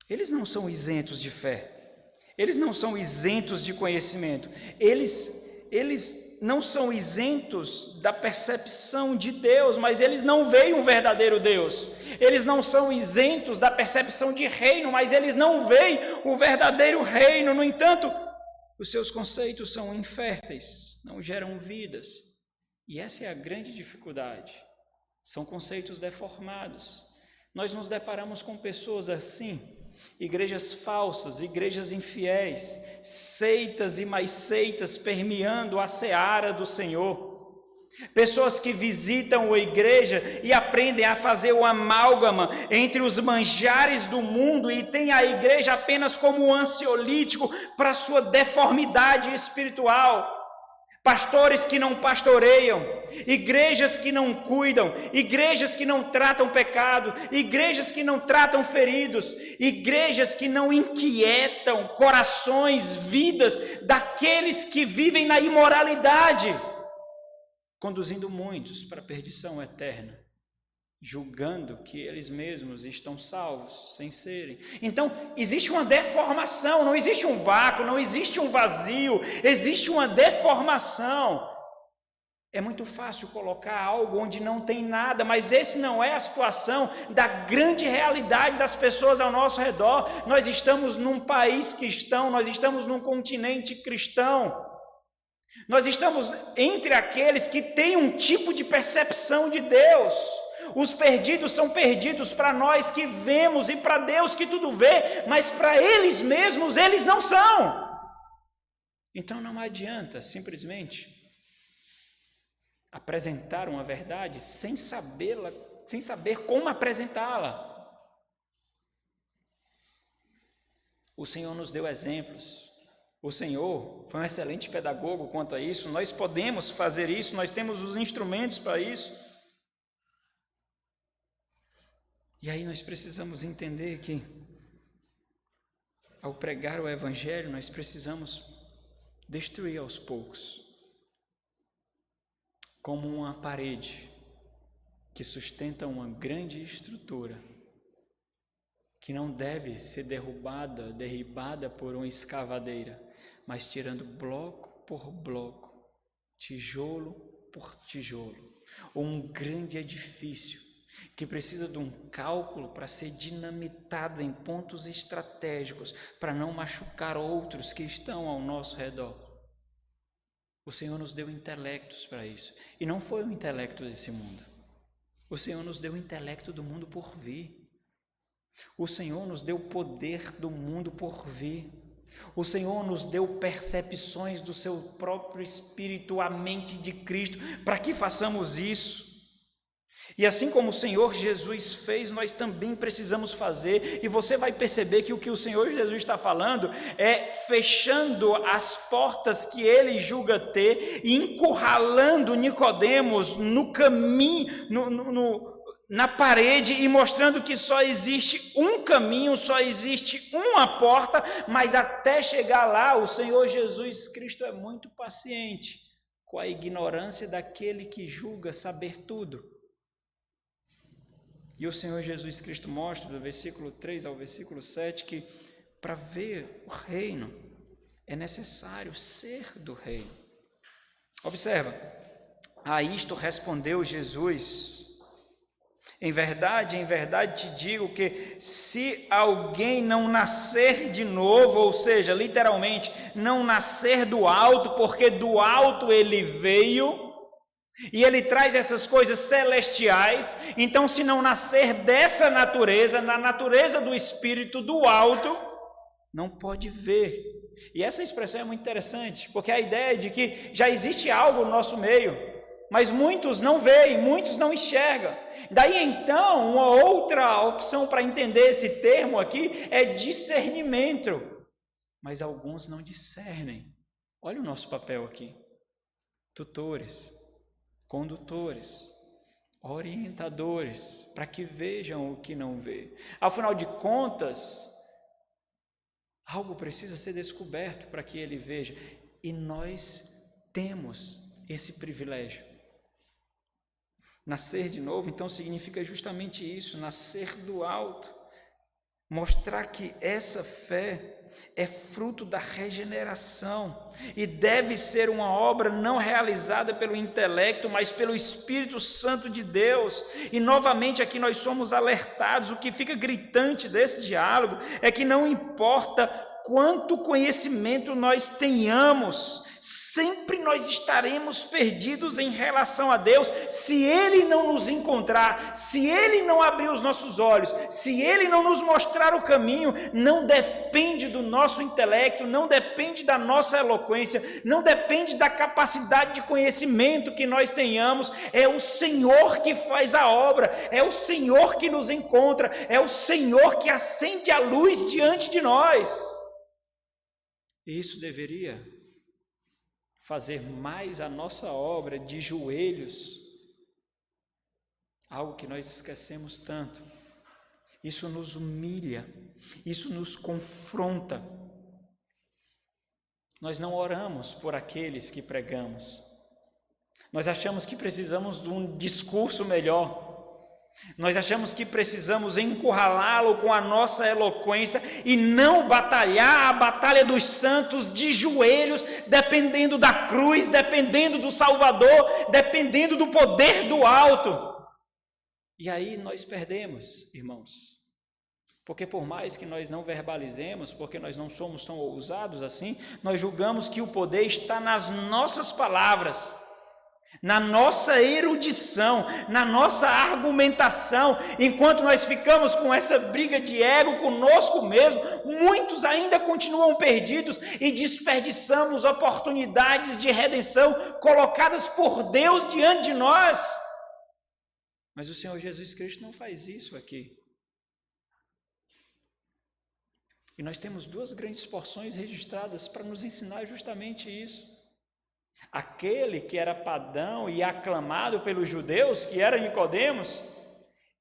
Eles não são isentos de fé. Eles não são isentos de conhecimento. Eles não são isentos da percepção de Deus, mas eles não veem um verdadeiro Deus. Eles não são isentos da percepção de reino, mas eles não veem o verdadeiro reino. No entanto, os seus conceitos são inférteis, não geram vidas. E essa é a grande dificuldade. São conceitos deformados. Nós nos deparamos com pessoas assim, igrejas falsas, igrejas infiéis, seitas e mais seitas permeando a seara do Senhor. Pessoas que visitam a igreja e aprendem a fazer o amálgama entre os manjares do mundo e têm a igreja apenas como um ansiolítico para sua deformidade espiritual. Pastores que não pastoreiam, igrejas que não cuidam, igrejas que não tratam pecado, igrejas que não tratam feridos, igrejas que não inquietam corações, vidas daqueles que vivem na imoralidade, conduzindo muitos para a perdição eterna, julgando que eles mesmos estão salvos, sem serem. Então, existe uma deformação, não existe um vácuo, não existe um vazio, existe uma deformação. É muito fácil colocar algo onde não tem nada, mas esse não é a situação da grande realidade das pessoas ao nosso redor. Nós estamos num país cristão, nós estamos num continente cristão. Nós estamos entre aqueles que têm um tipo de percepção de Deus. Os perdidos são perdidos para nós que vemos e para Deus que tudo vê, mas para eles mesmos eles não são. Então não adianta simplesmente apresentar uma verdade sem saber como apresentá-la. O Senhor nos deu exemplos. O Senhor foi um excelente pedagogo quanto a isso. Nós podemos fazer isso, nós temos os instrumentos para isso. E aí nós precisamos entender que, ao pregar o Evangelho, nós precisamos destruir aos poucos, como uma parede que sustenta uma grande estrutura, que não deve ser derribada por uma escavadeira, mas tirando bloco por bloco, tijolo por tijolo, ou um grande edifício que precisa de um cálculo para ser dinamitado em pontos estratégicos, para não machucar outros que estão ao nosso redor. O Senhor nos deu intelectos para isso, e não foi o intelecto desse mundo. O Senhor nos deu o intelecto do mundo por vir. O Senhor nos deu o poder do mundo por vir. O Senhor nos deu percepções do seu próprio Espírito, a mente de Cristo, para que façamos isso. E assim como o Senhor Jesus fez, nós também precisamos fazer. E você vai perceber que o que o Senhor Jesus está falando é fechando as portas que ele julga ter e encurralando Nicodemos no caminho, na parede, e mostrando que só existe um caminho, só existe uma porta, mas até chegar lá o Senhor Jesus Cristo é muito paciente com a ignorância daquele que julga saber tudo. E o Senhor Jesus Cristo mostra, do versículo 3 ao versículo 7, que para ver o reino é necessário ser do reino. Observa, a isto respondeu Jesus: em verdade te digo que se alguém não nascer de novo, ou seja, literalmente, não nascer do alto, porque do alto ele veio, e ele traz essas coisas celestiais, então se não nascer dessa natureza, na natureza do Espírito do alto, não pode ver. E essa expressão é muito interessante, porque a ideia é de que já existe algo no nosso meio, mas muitos não veem, muitos não enxergam. Daí então, uma outra opção para entender esse termo aqui é discernimento, mas alguns não discernem. Olha o nosso papel aqui: tutores, condutores, orientadores, para que vejam o que não vê. Afinal de contas, algo precisa ser descoberto para que ele veja, e nós temos esse privilégio. Nascer de novo, então, significa justamente isso, nascer do alto, mostrar que essa fé é fruto da regeneração e deve ser uma obra não realizada pelo intelecto, mas pelo Espírito Santo de Deus. E novamente aqui nós somos alertados, o que fica gritante desse diálogo é que não importa quanto conhecimento nós tenhamos, sempre nós estaremos perdidos em relação a Deus se Ele não nos encontrar, se Ele não abrir os nossos olhos, se Ele não nos mostrar o caminho. Não depende do nosso intelecto, não depende da nossa eloquência, não depende da capacidade de conhecimento que nós tenhamos. É o Senhor que faz a obra, é o Senhor que nos encontra, é o Senhor que acende a luz diante de nós. E isso deveria fazer mais a nossa obra de joelhos, algo que nós esquecemos tanto. Isso nos humilha, isso nos confronta. Nós não oramos por aqueles que pregamos. Nós achamos que precisamos de um discurso melhor. Nós achamos que precisamos encurralá-lo com a nossa eloquência e não batalhar a batalha dos santos de joelhos, dependendo da cruz, dependendo do Salvador, dependendo do poder do alto. E aí nós perdemos, irmãos, porque por mais que nós não verbalizemos, porque nós não somos tão ousados assim, nós julgamos que o poder está nas nossas palavras, na nossa erudição, na nossa argumentação. Enquanto nós ficamos com essa briga de ego conosco mesmo, muitos ainda continuam perdidos e desperdiçamos oportunidades de redenção colocadas por Deus diante de nós. Mas o Senhor Jesus Cristo não faz isso aqui. E nós temos duas grandes porções registradas para nos ensinar justamente isso. Aquele que era pagão e aclamado pelos judeus, que era Nicodemos,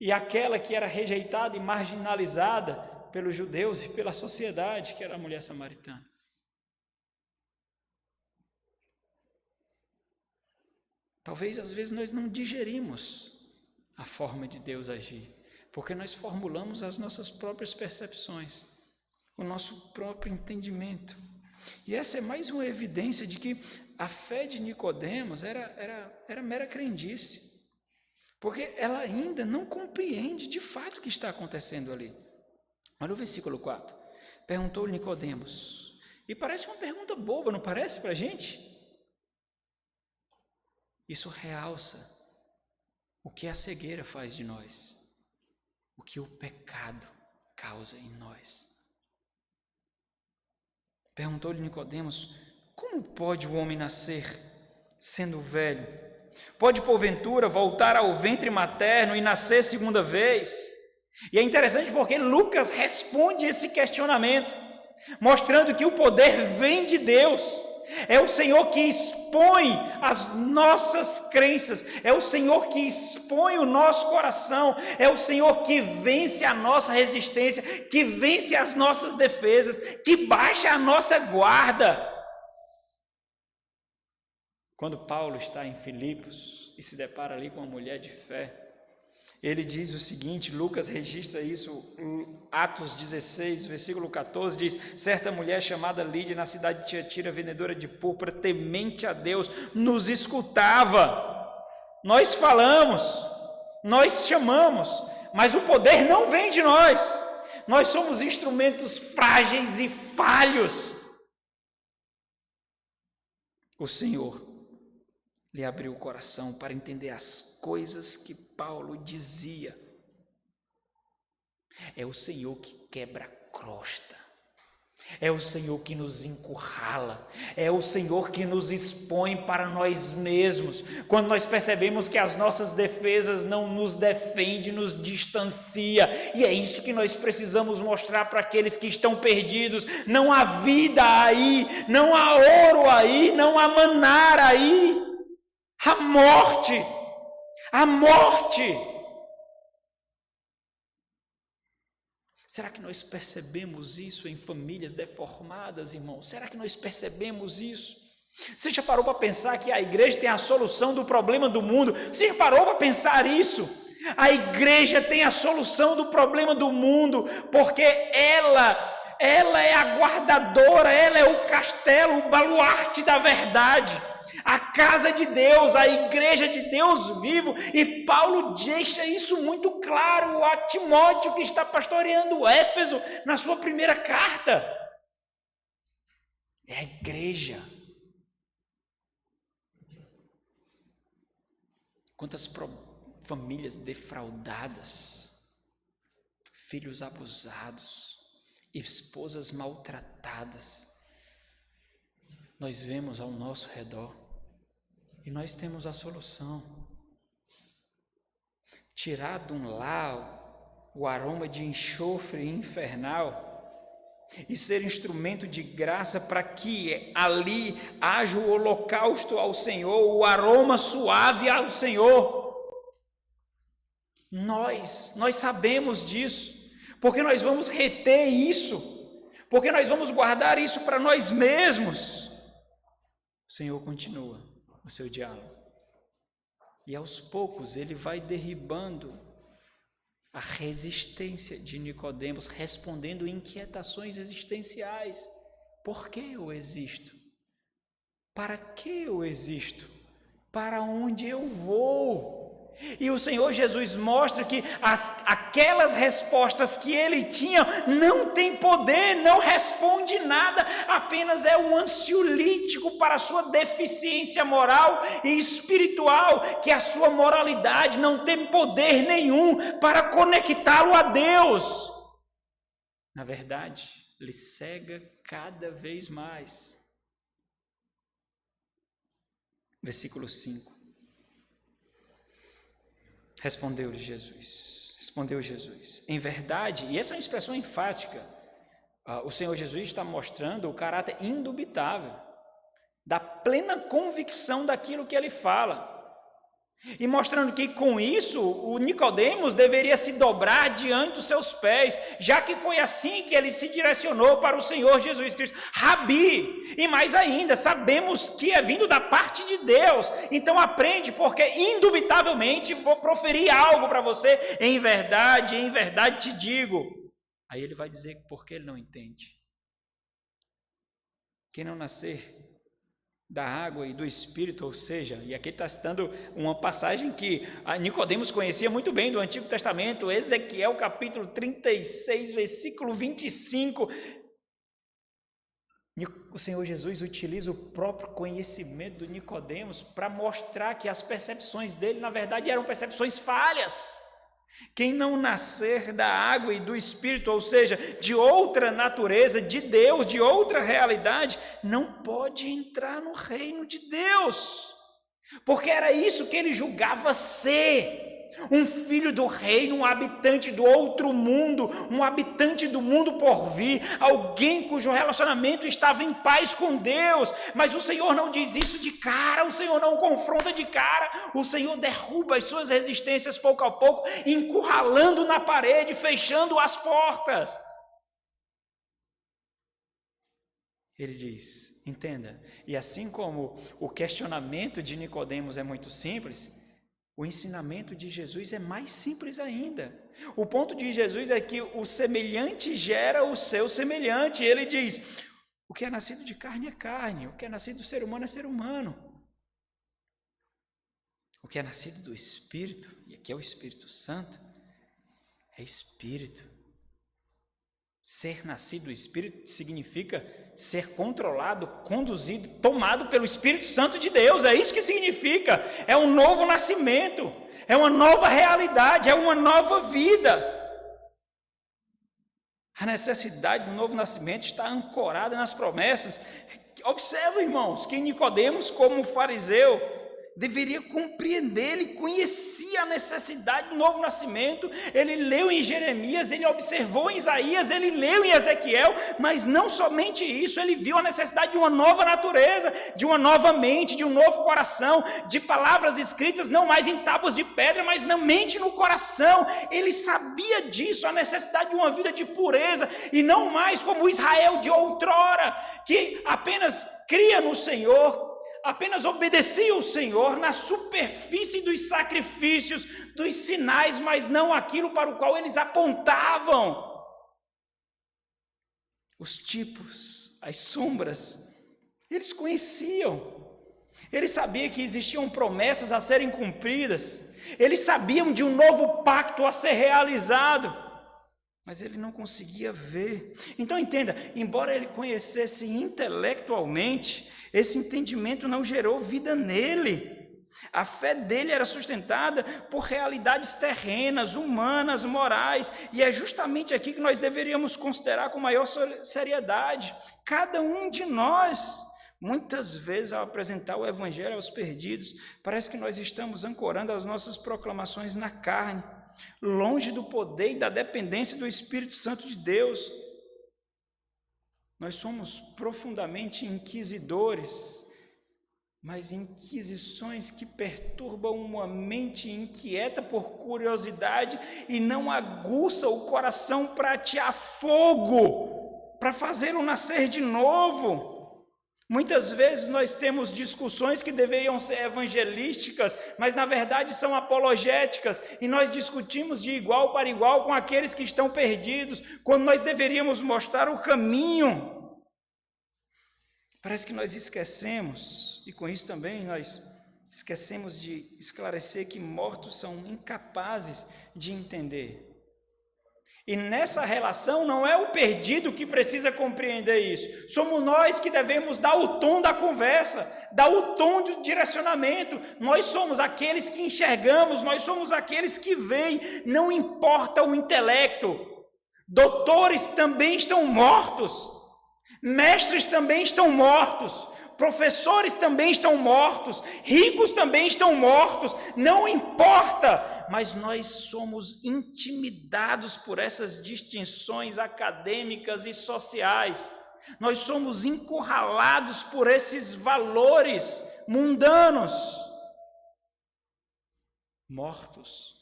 e aquela que era rejeitada e marginalizada pelos judeus e pela sociedade, que era a mulher samaritana. Talvez às vezes nós não digerimos a forma de Deus agir, porque nós formulamos as nossas próprias percepções, o nosso próprio entendimento. E essa é mais uma evidência de que a fé de Nicodemos era mera crendice, porque ela ainda não compreende de fato o que está acontecendo ali. Olha o versículo 4. Perguntou Nicodemos, e parece uma pergunta boba, não parece para a gente? Isso realça o que a cegueira faz de nós, o que o pecado causa em nós. Perguntou-lhe Nicodemos, como pode o homem nascer sendo velho? Pode porventura voltar ao ventre materno e nascer segunda vez? E é interessante porque Lucas responde esse questionamento, mostrando que o poder vem de Deus. É o Senhor que expõe as nossas crenças, é o Senhor que expõe o nosso coração, é o Senhor que vence a nossa resistência, que vence as nossas defesas, que baixa a nossa guarda. Quando Paulo está em Filipos e se depara ali com uma mulher de fé, Ele diz o seguinte, Lucas registra isso, Atos 16, versículo 14, diz: certa mulher chamada Lídia, na cidade de Tiatira, vendedora de púrpura, temente a Deus, nos escutava. Nós falamos, nós chamamos, mas o poder não vem de nós. Nós somos instrumentos frágeis e falhos. O Senhor lhe abriu o coração para entender as coisas que Paulo dizia. É o Senhor que quebra a crosta. É o Senhor que nos encurrala. É o Senhor que nos expõe para nós mesmos. Quando nós percebemos que as nossas defesas não nos defendem, nos distancia. E é isso que nós precisamos mostrar para aqueles que estão perdidos. Não há vida aí, não há ouro aí, não há maná aí. A morte, a morte. Será que nós percebemos isso em famílias deformadas, irmãos? Será que nós percebemos isso? Você já parou para pensar que a igreja tem a solução do problema do mundo? Você já parou para pensar isso? A igreja tem a solução do problema do mundo, porque ela é a guardadora, ela é o castelo, o baluarte da verdade. A casa de Deus, a igreja de Deus vivo, e Paulo deixa isso muito claro a Timóteo, que está pastoreando Éfeso na sua primeira carta. É a igreja. Quantas famílias defraudadas, filhos abusados, esposas maltratadas, nós vemos ao nosso redor. E nós temos a solução. Tirar de um lar o aroma de enxofre infernal e ser instrumento de graça para que ali haja o holocausto ao Senhor, o aroma suave ao Senhor. Nós sabemos disso, porque nós vamos reter isso, porque nós vamos guardar isso para nós mesmos. O Senhor continua o seu diálogo. E aos poucos ele vai derribando a resistência de Nicodemos, respondendo inquietações existenciais. Por que eu existo? Para que eu existo? Para onde eu vou? E o Senhor Jesus mostra que aquelas respostas que ele tinha não tem poder, não responde nada, apenas é um ansiolítico para a sua deficiência moral e espiritual, que a sua moralidade não tem poder nenhum para conectá-lo a Deus. Na verdade, lhe cega cada vez mais. Versículo 5. Respondeu Jesus, em verdade, e essa é uma expressão enfática, o Senhor Jesus está mostrando o caráter indubitável, da plena convicção daquilo que ele fala, e mostrando que com isso o Nicodemos deveria se dobrar diante dos seus pés, já que foi assim que ele se direcionou para o Senhor Jesus Cristo, Rabi, e mais ainda, sabemos que é vindo da parte de Deus, então aprende, porque indubitavelmente vou proferir algo para você, em verdade te digo. Aí ele vai dizer porque ele não entende. Quem não nascer da água e do Espírito, ou seja, e aqui está citando uma passagem que Nicodemos conhecia muito bem do Antigo Testamento, Ezequiel capítulo 36, versículo 25. O Senhor Jesus utiliza o próprio conhecimento do Nicodemos para mostrar que as percepções dele, na verdade, eram percepções falhas. Quem não nascer da água e do Espírito, ou seja, de outra natureza, de Deus, de outra realidade, não pode entrar no reino de Deus, porque era isso que ele julgava ser, um filho do reino, um habitante do outro mundo, um habitante do mundo por vir, alguém cujo relacionamento estava em paz com Deus. Mas o Senhor não diz isso de cara, o Senhor não confronta de cara, o Senhor derruba as suas resistências pouco a pouco, encurralando na parede, fechando as portas. Ele diz, entenda, e assim como o questionamento de Nicodemos é muito simples, O ensinamento de Jesus é mais simples ainda. O ponto de Jesus é que o semelhante gera o seu semelhante. Ele diz: o que é nascido de carne é carne, o que é nascido do ser humano é ser humano. O que é nascido do Espírito, e aqui é o Espírito Santo, é Espírito. Ser nascido do Espírito significa ser controlado, conduzido, tomado pelo Espírito Santo de Deus. É isso que significa. É um novo nascimento, é uma nova realidade, é uma nova vida. A necessidade do novo nascimento está ancorada nas promessas. Observa, irmãos, que Nicodemos, como fariseu, deveria compreender, ele conhecia a necessidade do novo nascimento, ele leu em Jeremias, ele observou em Isaías, ele leu em Ezequiel, mas não somente isso, ele viu a necessidade de uma nova natureza, de uma nova mente, de um novo coração, de palavras escritas não mais em tábuas de pedra, mas na mente e no coração. Ele sabia disso, a necessidade de uma vida de pureza, e não mais como o Israel de outrora, que apenas cria no Senhor, apenas obedecia o Senhor na superfície dos sacrifícios, dos sinais, mas não aquilo para o qual eles apontavam. Os tipos, as sombras, eles conheciam. Eles sabiam que existiam promessas a serem cumpridas. Eles sabiam de um novo pacto a ser realizado. Mas ele não conseguia ver. Então entenda, embora ele conhecesse intelectualmente, esse entendimento não gerou vida nele. A fé dele era sustentada por realidades terrenas, humanas, morais, e é justamente aqui que nós deveríamos considerar com maior seriedade. Cada um de nós, muitas vezes ao apresentar o evangelho aos perdidos, parece que nós estamos ancorando as nossas proclamações na carne, longe do poder e da dependência do Espírito Santo de Deus. Nós somos profundamente inquisidores, mas inquisições que perturbam uma mente inquieta por curiosidade e não aguça o coração para atear fogo, para fazê-lo nascer de novo. Muitas vezes nós temos discussões que deveriam ser evangelísticas, mas na verdade são apologéticas, e nós discutimos de igual para igual com aqueles que estão perdidos, quando nós deveríamos mostrar o caminho. Parece que nós esquecemos, e com isso também nós esquecemos de esclarecer que mortos são incapazes de entender. E nessa relação não é o perdido que precisa compreender isso. Somos nós que devemos dar o tom da conversa, dar o tom do direcionamento. Nós somos aqueles que enxergamos, nós somos aqueles que veem, não importa o intelecto. Doutores também estão mortos, mestres também estão mortos, professores também estão mortos, ricos também estão mortos, não importa, mas nós somos intimidados por essas distinções acadêmicas e sociais, nós somos encurralados por esses valores mundanos. Mortos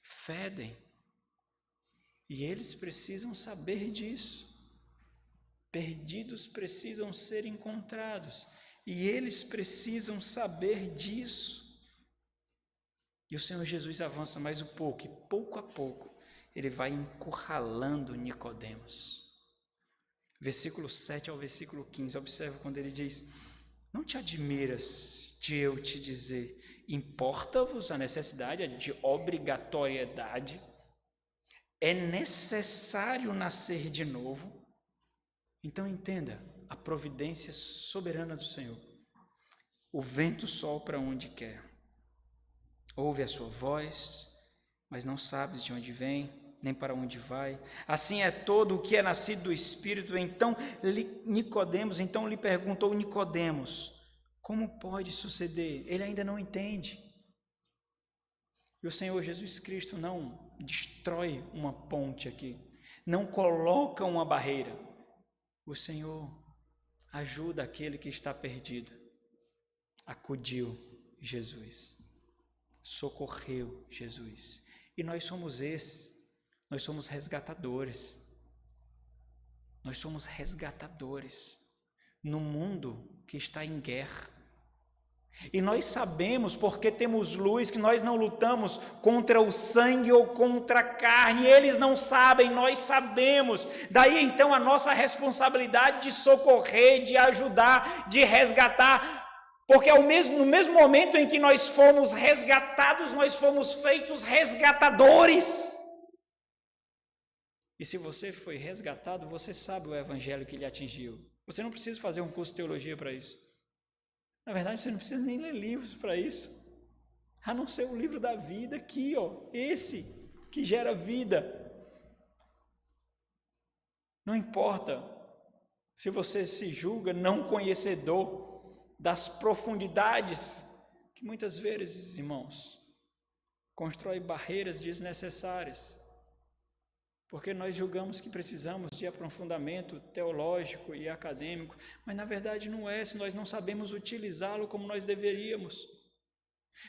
fedem, e eles precisam saber disso. Perdidos precisam ser encontrados, e eles precisam saber disso. E o Senhor Jesus avança mais um pouco, e pouco a pouco ele vai encurralando Nicodemos. Versículo 7 ao versículo 15, observa quando ele diz: não te admiras de eu te dizer, importa-vos a necessidade de obrigatoriedade? É necessário nascer de novo? Então entenda a providência soberana do Senhor. O vento sopra onde quer. Ouve a sua voz, mas não sabes de onde vem, nem para onde vai. Assim é todo o que é nascido do Espírito. Então Nicodemos lhe perguntou: Nicodemos, como pode suceder? Ele ainda não entende. E o Senhor Jesus Cristo não destrói uma ponte aqui, não coloca uma barreira. O Senhor ajuda aquele que está perdido. Acudiu Jesus, socorreu Jesus. E nós somos esses, nós somos resgatadores. Nós somos resgatadores no mundo que está em guerra. E nós sabemos, porque temos luz, que nós não lutamos contra o sangue ou contra a carne. Eles não sabem, nós sabemos. Daí então a nossa responsabilidade de socorrer, de ajudar, de resgatar. Porque no mesmo momento em que nós fomos resgatados, nós fomos feitos resgatadores. E se você foi resgatado, você sabe o evangelho que lhe atingiu. Você não precisa fazer um curso de teologia para isso. Na verdade, você não precisa nem ler livros para isso. A não ser o livro da vida aqui, ó, esse que gera vida. Não importa se você se julga não conhecedor das profundidades que muitas vezes, irmãos, constrói barreiras desnecessárias. Porque nós julgamos que precisamos de aprofundamento teológico e acadêmico, mas na verdade não é, se nós não sabemos utilizá-lo como nós deveríamos.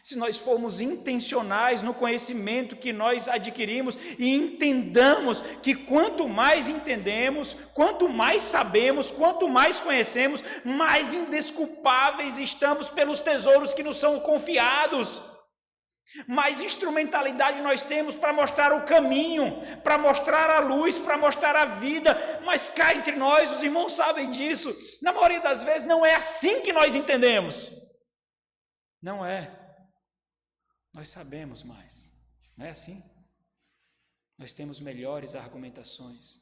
Se nós formos intencionais no conhecimento que nós adquirimos e entendamos que quanto mais entendemos, quanto mais sabemos, quanto mais conhecemos, mais indesculpáveis estamos pelos tesouros que nos são confiados. Mais instrumentalidade nós temos para mostrar o caminho, para mostrar a luz, para mostrar a vida, mas cá entre nós, os irmãos sabem disso, na maioria das vezes não é assim que nós entendemos. Não é. Nós sabemos mais, não é assim? Nós temos melhores argumentações.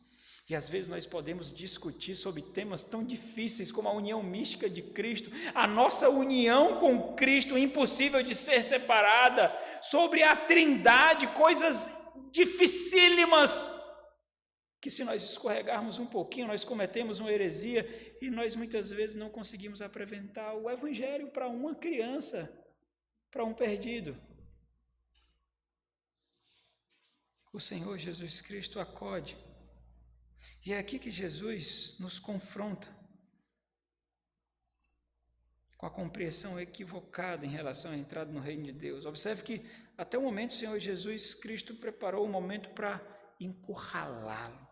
E às vezes nós podemos discutir sobre temas tão difíceis como a união mística de Cristo, a nossa união com Cristo, impossível de ser separada, sobre a Trindade, coisas dificílimas, que se nós escorregarmos um pouquinho, nós cometemos uma heresia e nós muitas vezes não conseguimos apresentar o Evangelho para uma criança, para um perdido. O Senhor Jesus Cristo acode. E é aqui que Jesus nos confronta com a compreensão equivocada em relação à entrada no reino de Deus. Observe que até o momento o Senhor Jesus Cristo preparou um momento para encurralá-lo,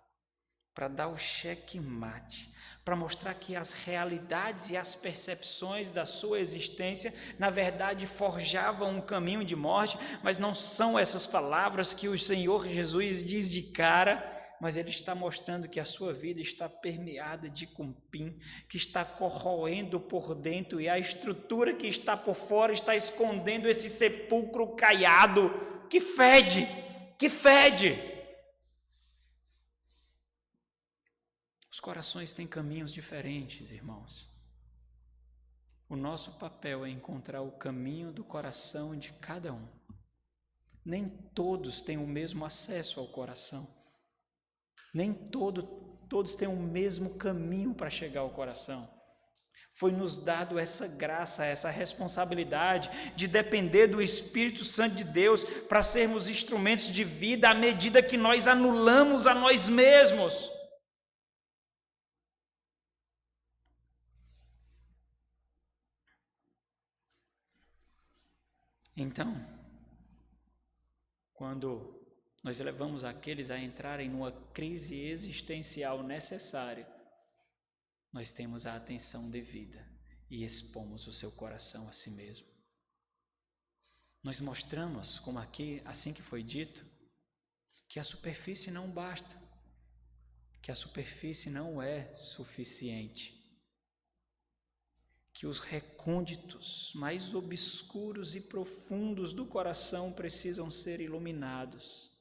para dar o checkmate, para mostrar que as realidades e as percepções da sua existência, na verdade, forjavam um caminho de morte, mas não são essas palavras que o Senhor Jesus diz de cara, mas ele está mostrando que a sua vida está permeada de cupim, que está corroendo por dentro, e a estrutura que está por fora está escondendo esse sepulcro caiado, que fede, que fede. Os corações têm caminhos diferentes, irmãos. O nosso papel é encontrar o caminho do coração de cada um. Nem todos têm o mesmo acesso ao coração. Nem todos têm o mesmo caminho para chegar ao coração. Foi nos dado essa graça, essa responsabilidade de depender do Espírito Santo de Deus para sermos instrumentos de vida à medida que nós anulamos a nós mesmos. Então, quando nós levamos aqueles a entrarem numa crise existencial necessária, nós temos a atenção devida e expomos o seu coração a si mesmo. Nós mostramos, como aqui, assim que foi dito, que a superfície não basta, que a superfície não é suficiente, que os recônditos mais obscuros e profundos do coração precisam ser iluminados.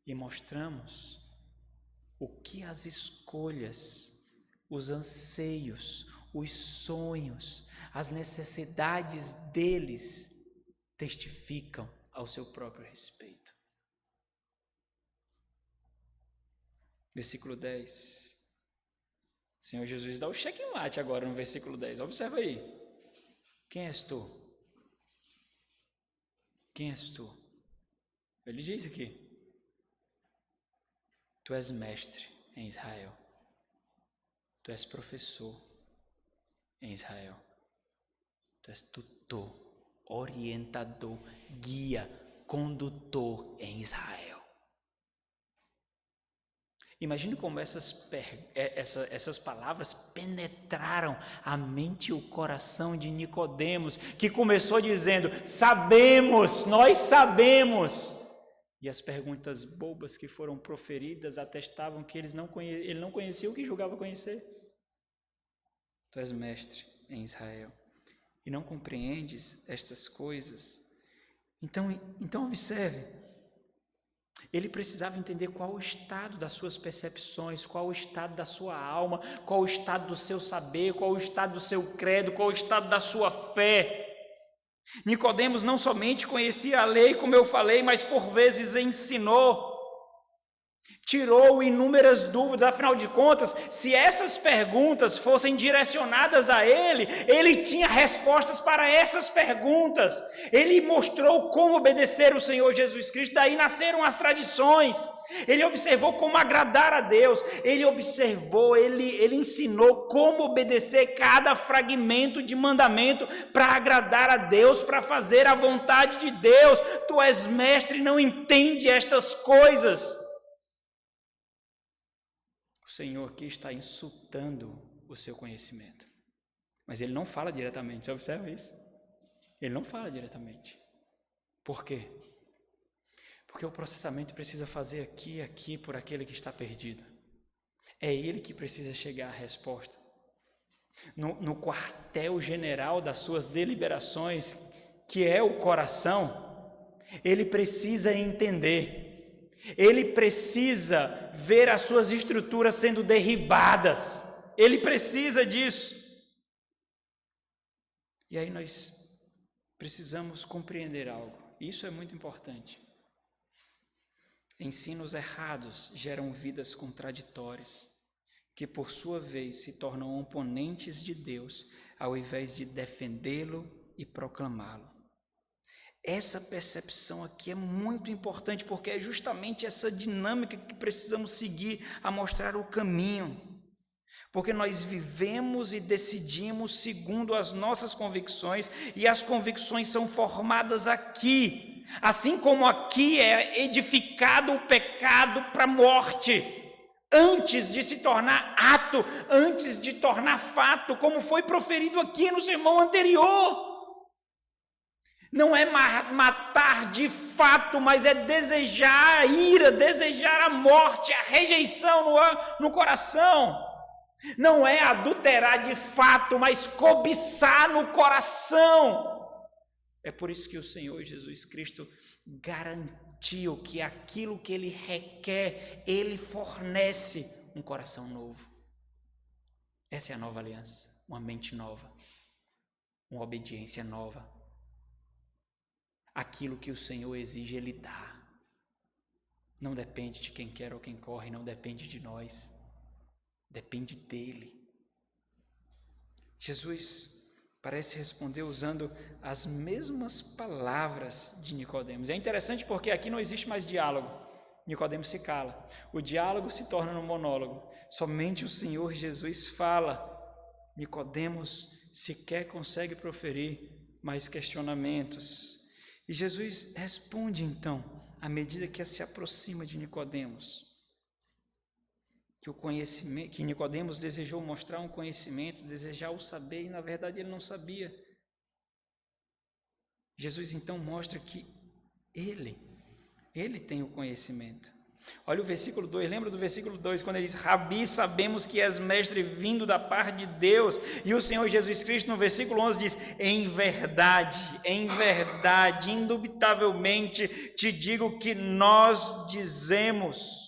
E mostramos o que as escolhas, os anseios, os sonhos, as necessidades deles testificam ao seu próprio respeito. Versículo 10. O Senhor Jesus dá o checkmate agora no versículo 10. Observa aí. Quem és tu? Quem és tu? Ele diz aqui. Tu és mestre em Israel. Tu és professor em Israel. Tu és tutor, orientador, guia, condutor em Israel. Imagine como essas palavras penetraram a mente e o coração de Nicodemos, que começou dizendo: sabemos, nós sabemos. E as perguntas bobas que foram proferidas atestavam que ele não conhecia o que julgava conhecer. Tu és mestre em Israel e não compreendes estas coisas. Então observe. Ele precisava entender qual o estado das suas percepções, qual o estado da sua alma, qual o estado do seu saber, qual o estado do seu credo, qual o estado da sua fé. Nicodemos não somente conhecia a lei, como eu falei, mas por vezes ensinou. Tirou inúmeras dúvidas, afinal de contas, se essas perguntas fossem direcionadas a ele, ele tinha respostas para essas perguntas. Ele mostrou como obedecer o Senhor Jesus Cristo, daí nasceram as tradições. Ele observou como agradar a Deus, ele ensinou como obedecer cada fragmento de mandamento para agradar a Deus, para fazer a vontade de Deus. Tu és mestre e não entende estas coisas. O Senhor aqui está insultando o seu conhecimento. Mas ele não fala diretamente, você observa isso? Ele não fala diretamente. Por quê? Porque o processamento precisa fazer aqui por aquele que está perdido. É ele que precisa chegar à resposta. No quartel-general das suas deliberações, que é o coração, ele precisa entender. Ele precisa ver as suas estruturas sendo derribadas. Ele precisa disso. E aí nós precisamos compreender algo. Isso é muito importante. Ensinos errados geram vidas contraditórias, que por sua vez se tornam oponentes de Deus, ao invés de defendê-lo e proclamá-lo. Essa percepção aqui é muito importante, porque é justamente essa dinâmica que precisamos seguir a mostrar o caminho. Porque nós vivemos e decidimos segundo as nossas convicções, e as convicções são formadas aqui. Assim como aqui é edificado o pecado para a morte, antes de se tornar ato, antes de tornar fato, como foi proferido aqui no sermão anterior. Não é matar de fato, mas é desejar a ira, desejar a morte, a rejeição no coração. Não é adulterar de fato, mas cobiçar no coração. É por isso que o Senhor Jesus Cristo garantiu que aquilo que Ele requer, Ele fornece um coração novo. Essa é a nova aliança, uma mente nova, uma obediência nova. Aquilo que o Senhor exige, Ele dá. Não depende de quem quer ou quem corre, não depende de nós. Depende dEle. Jesus parece responder usando as mesmas palavras de Nicodemos. É interessante porque aqui não existe mais diálogo. Nicodemos se cala. O diálogo se torna um monólogo. Somente o Senhor Jesus fala. Nicodemos sequer consegue proferir mais questionamentos. E Jesus responde então, à medida que se aproxima de Nicodemos, que Nicodemos desejou mostrar um conhecimento, desejar o saber, e na verdade ele não sabia. Jesus então mostra que ele tem o conhecimento. Olha o versículo 2, lembra do versículo 2, quando ele diz: Rabi, sabemos que és mestre vindo da parte de Deus. E o Senhor Jesus Cristo, no versículo 11, diz: em verdade, indubitavelmente te digo que nós dizemos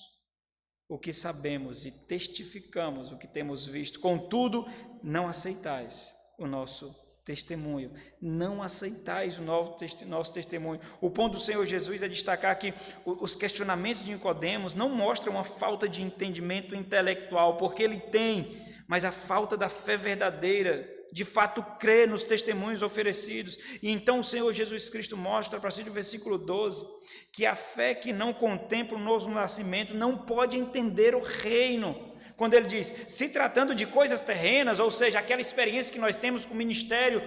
o que sabemos e testificamos o que temos visto. Contudo, não aceitais o nosso testemunho. Não aceitais o nosso testemunho. O ponto do Senhor Jesus é destacar que os questionamentos de Nicodemos não mostram uma falta de entendimento intelectual, porque ele tem, mas a falta da fé verdadeira, de fato crer nos testemunhos oferecidos. E então o Senhor Jesus Cristo mostra, a partir do versículo 12, que a fé que não contempla o novo nascimento não pode entender o reino, quando ele diz, se tratando de coisas terrenas, ou seja, aquela experiência que nós temos com o ministério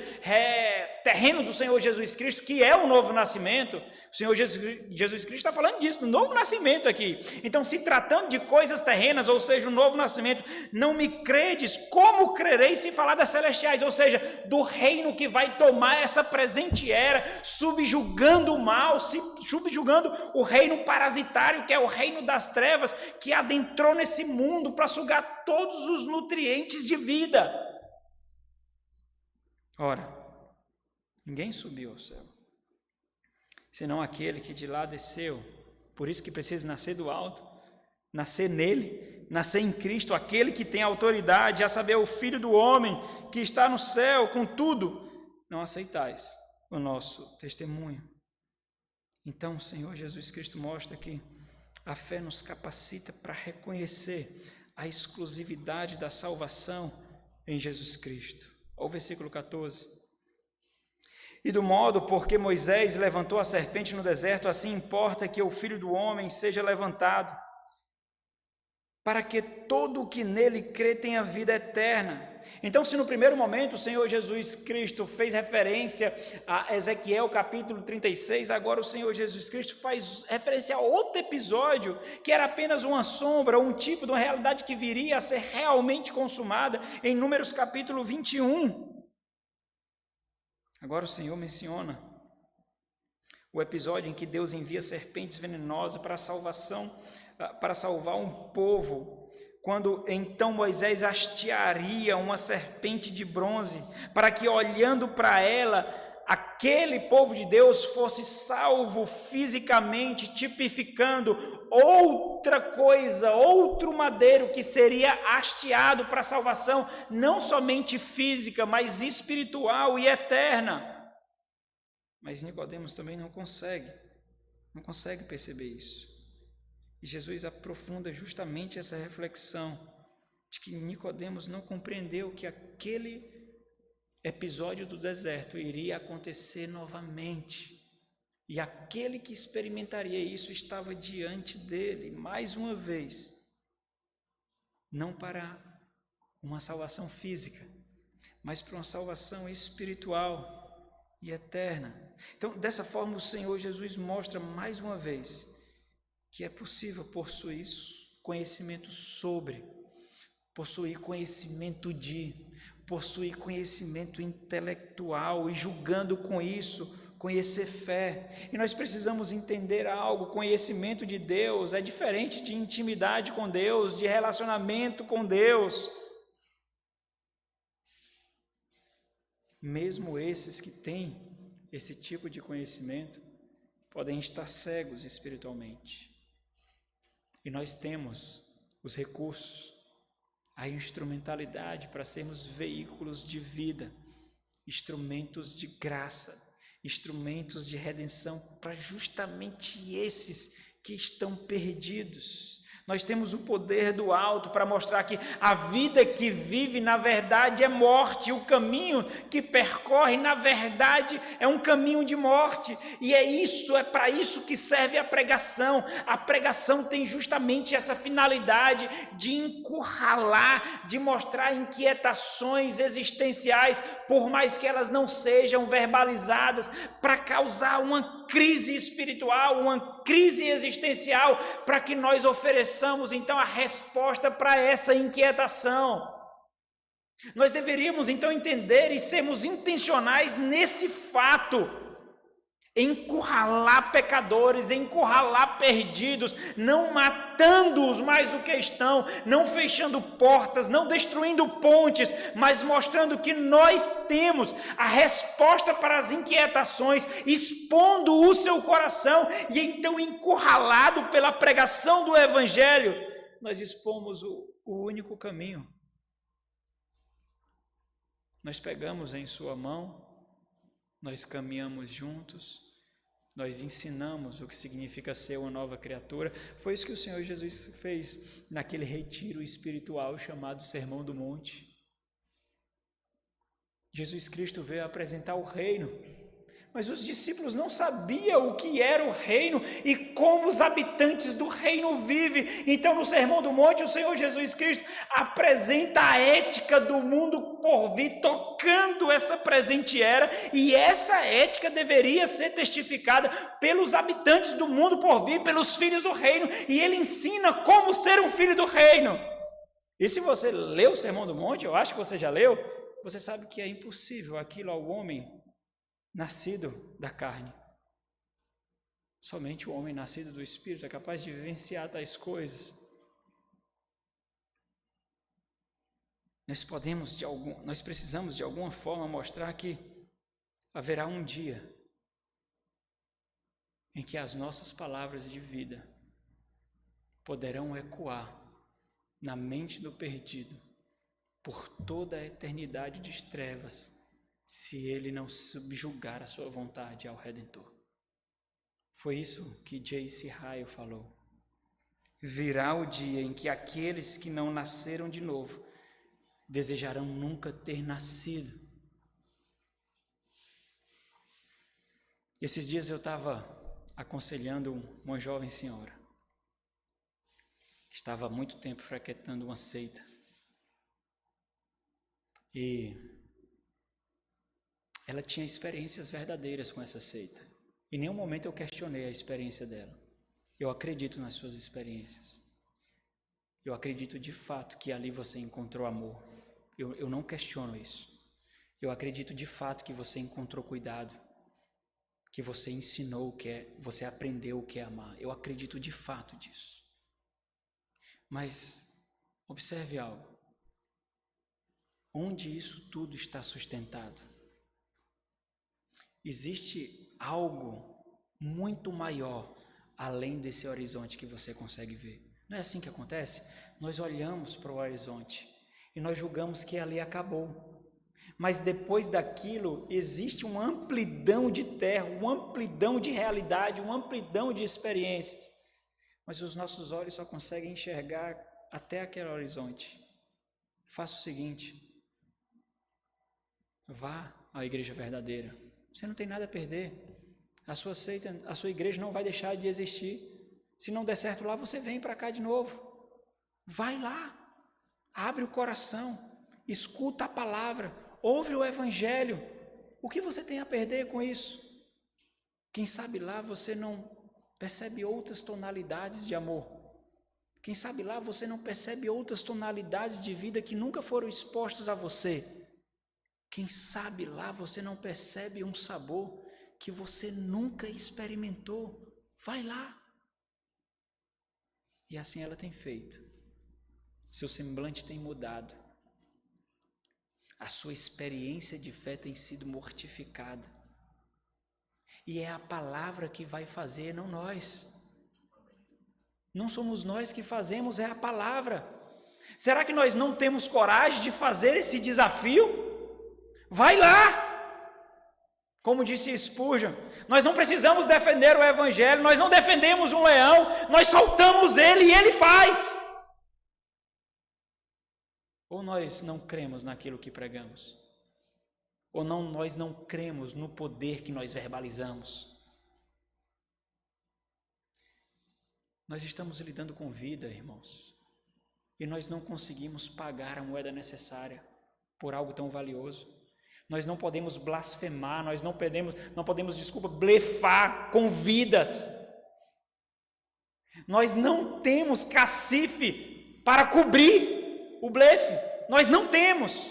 terreno do Senhor Jesus Cristo, que é o novo nascimento, o Senhor Jesus Cristo está falando disso, do novo nascimento aqui. Então, se tratando de coisas terrenas, ou seja, o novo nascimento, não me credes, como crereis se falar das celestiais, ou seja, do reino que vai tomar essa presente era, subjugando o mal, subjugando o reino parasitário, que é o reino das trevas, que adentrou nesse mundo para sugar todos os nutrientes de vida. Ora, ninguém subiu ao céu, senão aquele que de lá desceu. Por isso que precisa nascer do alto, nascer nele, nascer em Cristo, aquele que tem autoridade, a saber, o Filho do homem que está no céu. Contudo, não aceitais o nosso testemunho. Então, o Senhor Jesus Cristo mostra que a fé nos capacita para reconhecer a exclusividade da salvação em Jesus Cristo. Olha o versículo 14. E do modo porque Moisés levantou a serpente no deserto, assim importa que o Filho do homem seja levantado, para que todo o que nele crê tenha vida eterna. Então, se no primeiro momento o Senhor Jesus Cristo fez referência a Ezequiel capítulo 36, agora o Senhor Jesus Cristo faz referência a outro episódio, que era apenas uma sombra, um tipo de uma realidade que viria a ser realmente consumada em Números capítulo 21. Agora o Senhor menciona o episódio em que Deus envia serpentes venenosas para salvar um povo, quando então Moisés hastearia uma serpente de bronze, para que olhando para ela, aquele povo de Deus fosse salvo fisicamente, tipificando outra coisa, outro madeiro que seria hasteado para a salvação, não somente física, mas espiritual e eterna. Mas Nicodemos também não consegue perceber isso. E Jesus aprofunda justamente essa reflexão de que Nicodemos não compreendeu que aquele episódio do deserto iria acontecer novamente. E aquele que experimentaria isso estava diante dele, mais uma vez, não para uma salvação física, mas para uma salvação espiritual e eterna. Então, dessa forma, o Senhor Jesus mostra mais uma vez que é possível possuir conhecimento sobre, possuir conhecimento de, possuir conhecimento intelectual e, julgando com isso, conhecer fé. E nós precisamos entender algo: conhecimento de Deus é diferente de intimidade com Deus, de relacionamento com Deus. Mesmo esses que têm esse tipo de conhecimento podem estar cegos espiritualmente. E nós temos os recursos, a instrumentalidade para sermos veículos de vida, instrumentos de graça, instrumentos de redenção para justamente esses que estão perdidos. Nós temos o poder do alto para mostrar que a vida que vive, na verdade, é morte. O caminho que percorre, na verdade, é um caminho de morte. E é para isso que serve a pregação. A pregação tem justamente essa finalidade de encurralar, de mostrar inquietações existenciais, por mais que elas não sejam verbalizadas, para causar uma crise espiritual, uma crise existencial, para que nós ofereçamos então a resposta para essa inquietação. Nós deveríamos então entender e sermos intencionais nesse fato: encurralar pecadores, encurralar perdidos, não matando-os mais do que estão, não fechando portas, não destruindo pontes, mas mostrando que nós temos a resposta para as inquietações, expondo o seu coração, e então, encurralado pela pregação do Evangelho, nós expomos o único caminho. Nós pegamos em sua mão, nós caminhamos juntos, nós ensinamos o que significa ser uma nova criatura. Foi isso que o Senhor Jesus fez naquele retiro espiritual chamado Sermão do Monte. Jesus Cristo veio apresentar o reino, Mas os discípulos não sabiam o que era o reino e como os habitantes do reino vivem. Então, no Sermão do Monte, o Senhor Jesus Cristo apresenta a ética do mundo por vir, tocando essa presente era, e essa ética deveria ser testificada pelos habitantes do mundo por vir, pelos filhos do reino, e ele ensina como ser um filho do reino. E se você leu o Sermão do Monte, eu acho que você já leu, você sabe que é impossível aquilo ao homem nascido da carne. Somente o homem nascido do Espírito é capaz de vivenciar tais coisas. Nós precisamos de alguma forma mostrar que haverá um dia em que as nossas palavras de vida poderão ecoar na mente do perdido por toda a eternidade de trevas, se ele não subjugar a sua vontade ao Redentor. Foi isso que J.C. Ryle falou. Virá o dia em que aqueles que não nasceram de novo desejarão nunca ter nascido. Esses dias eu estava aconselhando uma jovem senhora que estava há muito tempo frequentando uma seita. E ela tinha experiências verdadeiras com essa seita. Em nenhum momento eu questionei a experiência dela. Eu acredito nas suas experiências. Eu acredito de fato que ali você encontrou amor. Eu não questiono isso. Eu acredito de fato que você encontrou cuidado, que você ensinou o que é, você aprendeu o que é amar. Eu acredito de fato disso. Mas observe algo. Onde isso tudo está sustentado? Existe algo muito maior além desse horizonte que você consegue ver. Não é assim que acontece? Nós olhamos para o horizonte e nós julgamos que ali acabou. Mas depois daquilo existe uma amplidão de terra, uma amplidão de realidade, uma amplidão de experiências. Mas os nossos olhos só conseguem enxergar até aquele horizonte. Faça o seguinte: vá à igreja verdadeira. Você não tem nada a perder. A sua seita, a sua igreja não vai deixar de existir. Se não der certo lá, você vem para cá de novo. Vai lá, abre o coração, escuta a palavra, ouve o evangelho. O que você tem a perder com isso? Quem sabe lá você não percebe outras tonalidades de amor. Quem sabe lá você não percebe outras tonalidades de vida que nunca foram expostas a você. Quem sabe lá você não percebe um sabor que você nunca experimentou. Vai lá. E assim ela tem feito. Seu semblante tem mudado. A sua experiência de fé tem sido mortificada. E é a palavra que vai fazer, não nós. Não somos nós que fazemos, é a palavra. Será que nós não temos coragem de fazer esse desafio? Vai lá! Como disse Spurgeon, nós não precisamos defender o evangelho, nós não defendemos um leão, nós soltamos ele e ele faz. Ou nós não cremos naquilo que pregamos, ou nós não cremos no poder que nós verbalizamos. Nós estamos lidando com vida, irmãos, e nós não conseguimos pagar a moeda necessária por algo tão valioso. Nós não podemos blasfemar, nós não podemos, blefar com vidas. Nós não temos cacife para cobrir o blefe. Nós não temos.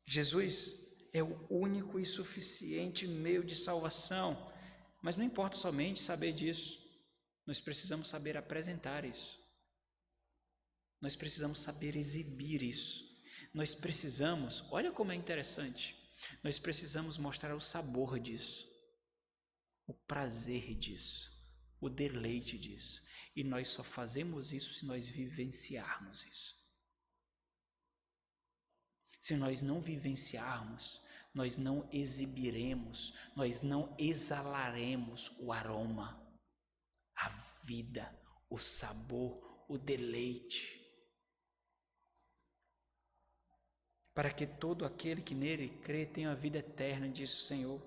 Jesus é o único e suficiente meio de salvação. Mas não importa somente saber disso. Nós precisamos saber apresentar isso. Nós precisamos saber exibir isso. Nós precisamos, olha como é interessante, nós precisamos mostrar o sabor disso, o prazer disso, o deleite disso. E nós só fazemos isso se nós vivenciarmos isso. Se nós não vivenciarmos, nós não exibiremos, nós não exalaremos o aroma, a vida, o sabor, o deleite. para que todo aquele que nele crê tenha a vida eterna, disse o Senhor.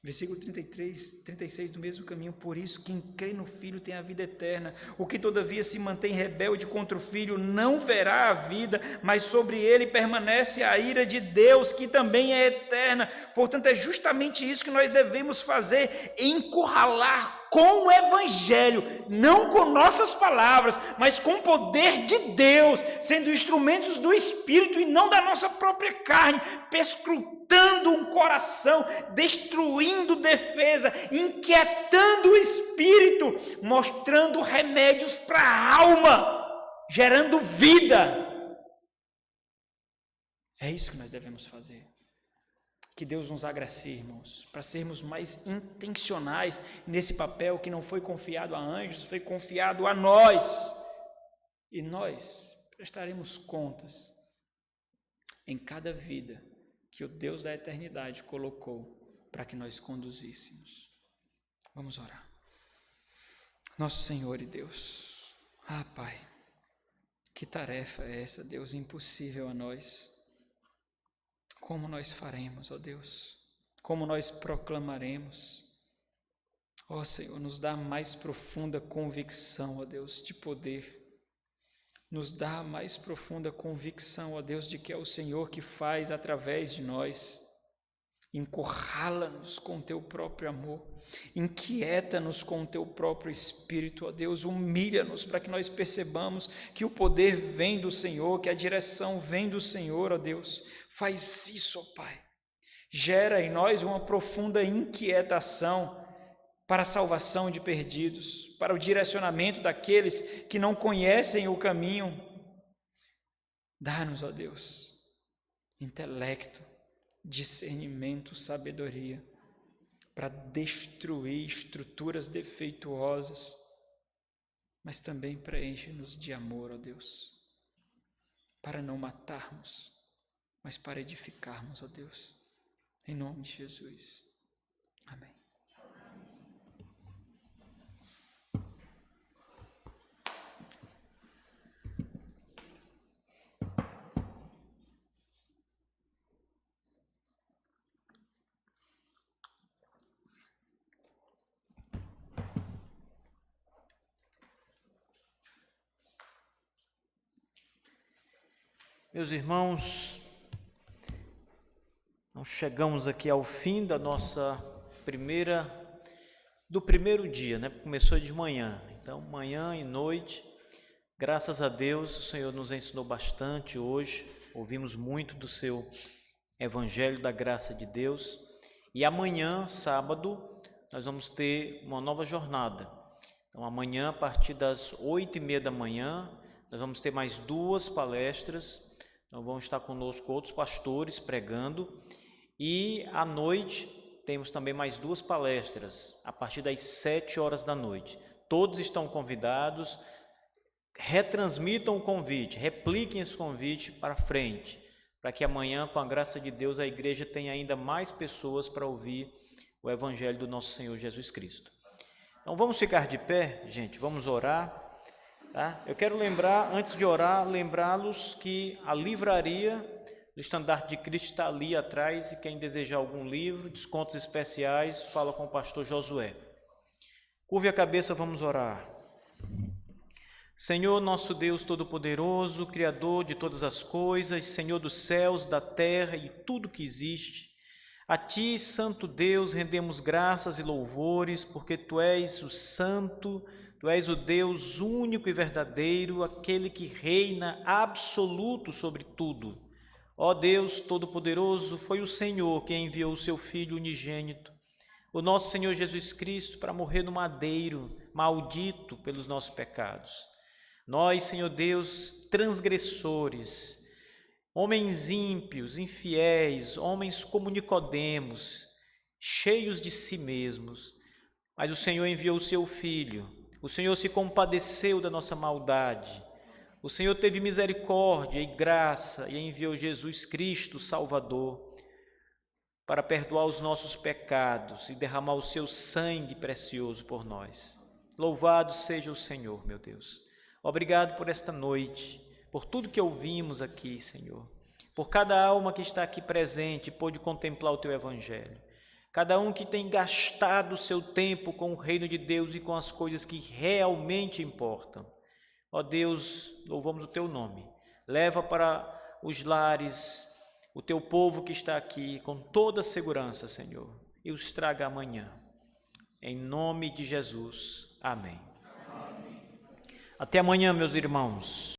Versículo 36 do mesmo caminho, por isso quem crê no Filho tem a vida eterna. O que todavia se mantém rebelde contra o Filho não verá a vida, mas sobre ele permanece a ira de Deus, que também é eterna. Portanto, é justamente isso que nós devemos fazer, encurralar com o Evangelho, não com nossas palavras, mas com o poder de Deus, sendo instrumentos do Espírito e não da nossa própria carne, perscrutando um coração, destruindo defesa, inquietando o Espírito, mostrando remédios para a alma, gerando vida. É isso que nós devemos fazer. Que Deus nos agracie, irmãos, para sermos mais intencionais nesse papel que não foi confiado a anjos, foi confiado a nós. E nós prestaremos contas em cada vida que o Deus da eternidade colocou para que nós conduzíssemos. Vamos orar. Nosso Senhor e Deus, Pai, que tarefa é essa, Deus, impossível a nós? Como nós faremos, ó Deus? Como nós proclamaremos? Ó Senhor, nos dá mais profunda convicção, ó Deus, de poder. Nos dá mais profunda convicção, ó Deus, de que é o Senhor que faz através de nós. Encurrala-nos com o teu próprio amor, inquieta-nos com o teu próprio Espírito, ó Deus, humilha-nos para que nós percebamos que o poder vem do Senhor, que a direção vem do Senhor, ó Deus. Faz isso, ó Pai. Gera em nós uma profunda inquietação para a salvação de perdidos, para o direcionamento daqueles que não conhecem o caminho. Dá-nos, ó Deus, intelecto, discernimento, sabedoria, para destruir estruturas defeituosas, mas também preenche-nos de amor, ó Deus, para não matarmos, mas para edificarmos, ó Deus, em nome de Jesus. Amém. Meus irmãos, nós chegamos aqui ao fim da do primeiro dia, né? Começou de manhã, então manhã e noite, graças a Deus, o Senhor nos ensinou bastante hoje, ouvimos muito do seu Evangelho da graça de Deus, e amanhã, sábado, nós vamos ter uma nova jornada. Então amanhã, a partir das 8h30 da manhã, nós vamos ter mais 2 palestras. Então vão estar conosco outros pastores pregando, e à noite temos também mais 2 palestras, a partir das 7h da noite. Todos estão convidados, retransmitam o convite, repliquem esse convite para frente, para que amanhã, com a graça de Deus, a igreja tenha ainda mais pessoas para ouvir o Evangelho do nosso Senhor Jesus Cristo. Então vamos ficar de pé, gente, vamos orar. Tá? Eu quero lembrar, antes de orar, lembrá-los que a livraria do Estandarte de Cristo está ali atrás, e quem desejar algum livro, descontos especiais, fala com o pastor Josué. Curve a cabeça, vamos orar. Senhor, nosso Deus Todo-Poderoso, Criador de todas as coisas, Senhor dos céus, da terra e tudo que existe, a Ti, Santo Deus, rendemos graças e louvores, porque Tu és o Santo, Tu és o Deus único e verdadeiro, aquele que reina absoluto sobre tudo. Ó Deus Todo-Poderoso, foi o Senhor quem enviou o Seu Filho unigênito, o nosso Senhor Jesus Cristo, para morrer no madeiro, maldito pelos nossos pecados. Nós, Senhor Deus, transgressores, homens ímpios, infiéis, homens como Nicodemos, cheios de si mesmos, mas o Senhor enviou o Seu Filho. O Senhor se compadeceu da nossa maldade, o Senhor teve misericórdia e graça e enviou Jesus Cristo, Salvador, para perdoar os nossos pecados e derramar o seu sangue precioso por nós. Louvado seja o Senhor, meu Deus. Obrigado por esta noite, por tudo que ouvimos aqui, Senhor. por cada alma que está aqui presente e pôde contemplar o Teu Evangelho. Cada um que tem gastado o seu tempo com o reino de Deus e com as coisas que realmente importam. Ó Deus, louvamos o Teu nome. Leva para os lares o Teu povo que está aqui com toda segurança, Senhor, e os traga amanhã. Em nome de Jesus. Amém. Até amanhã, meus irmãos.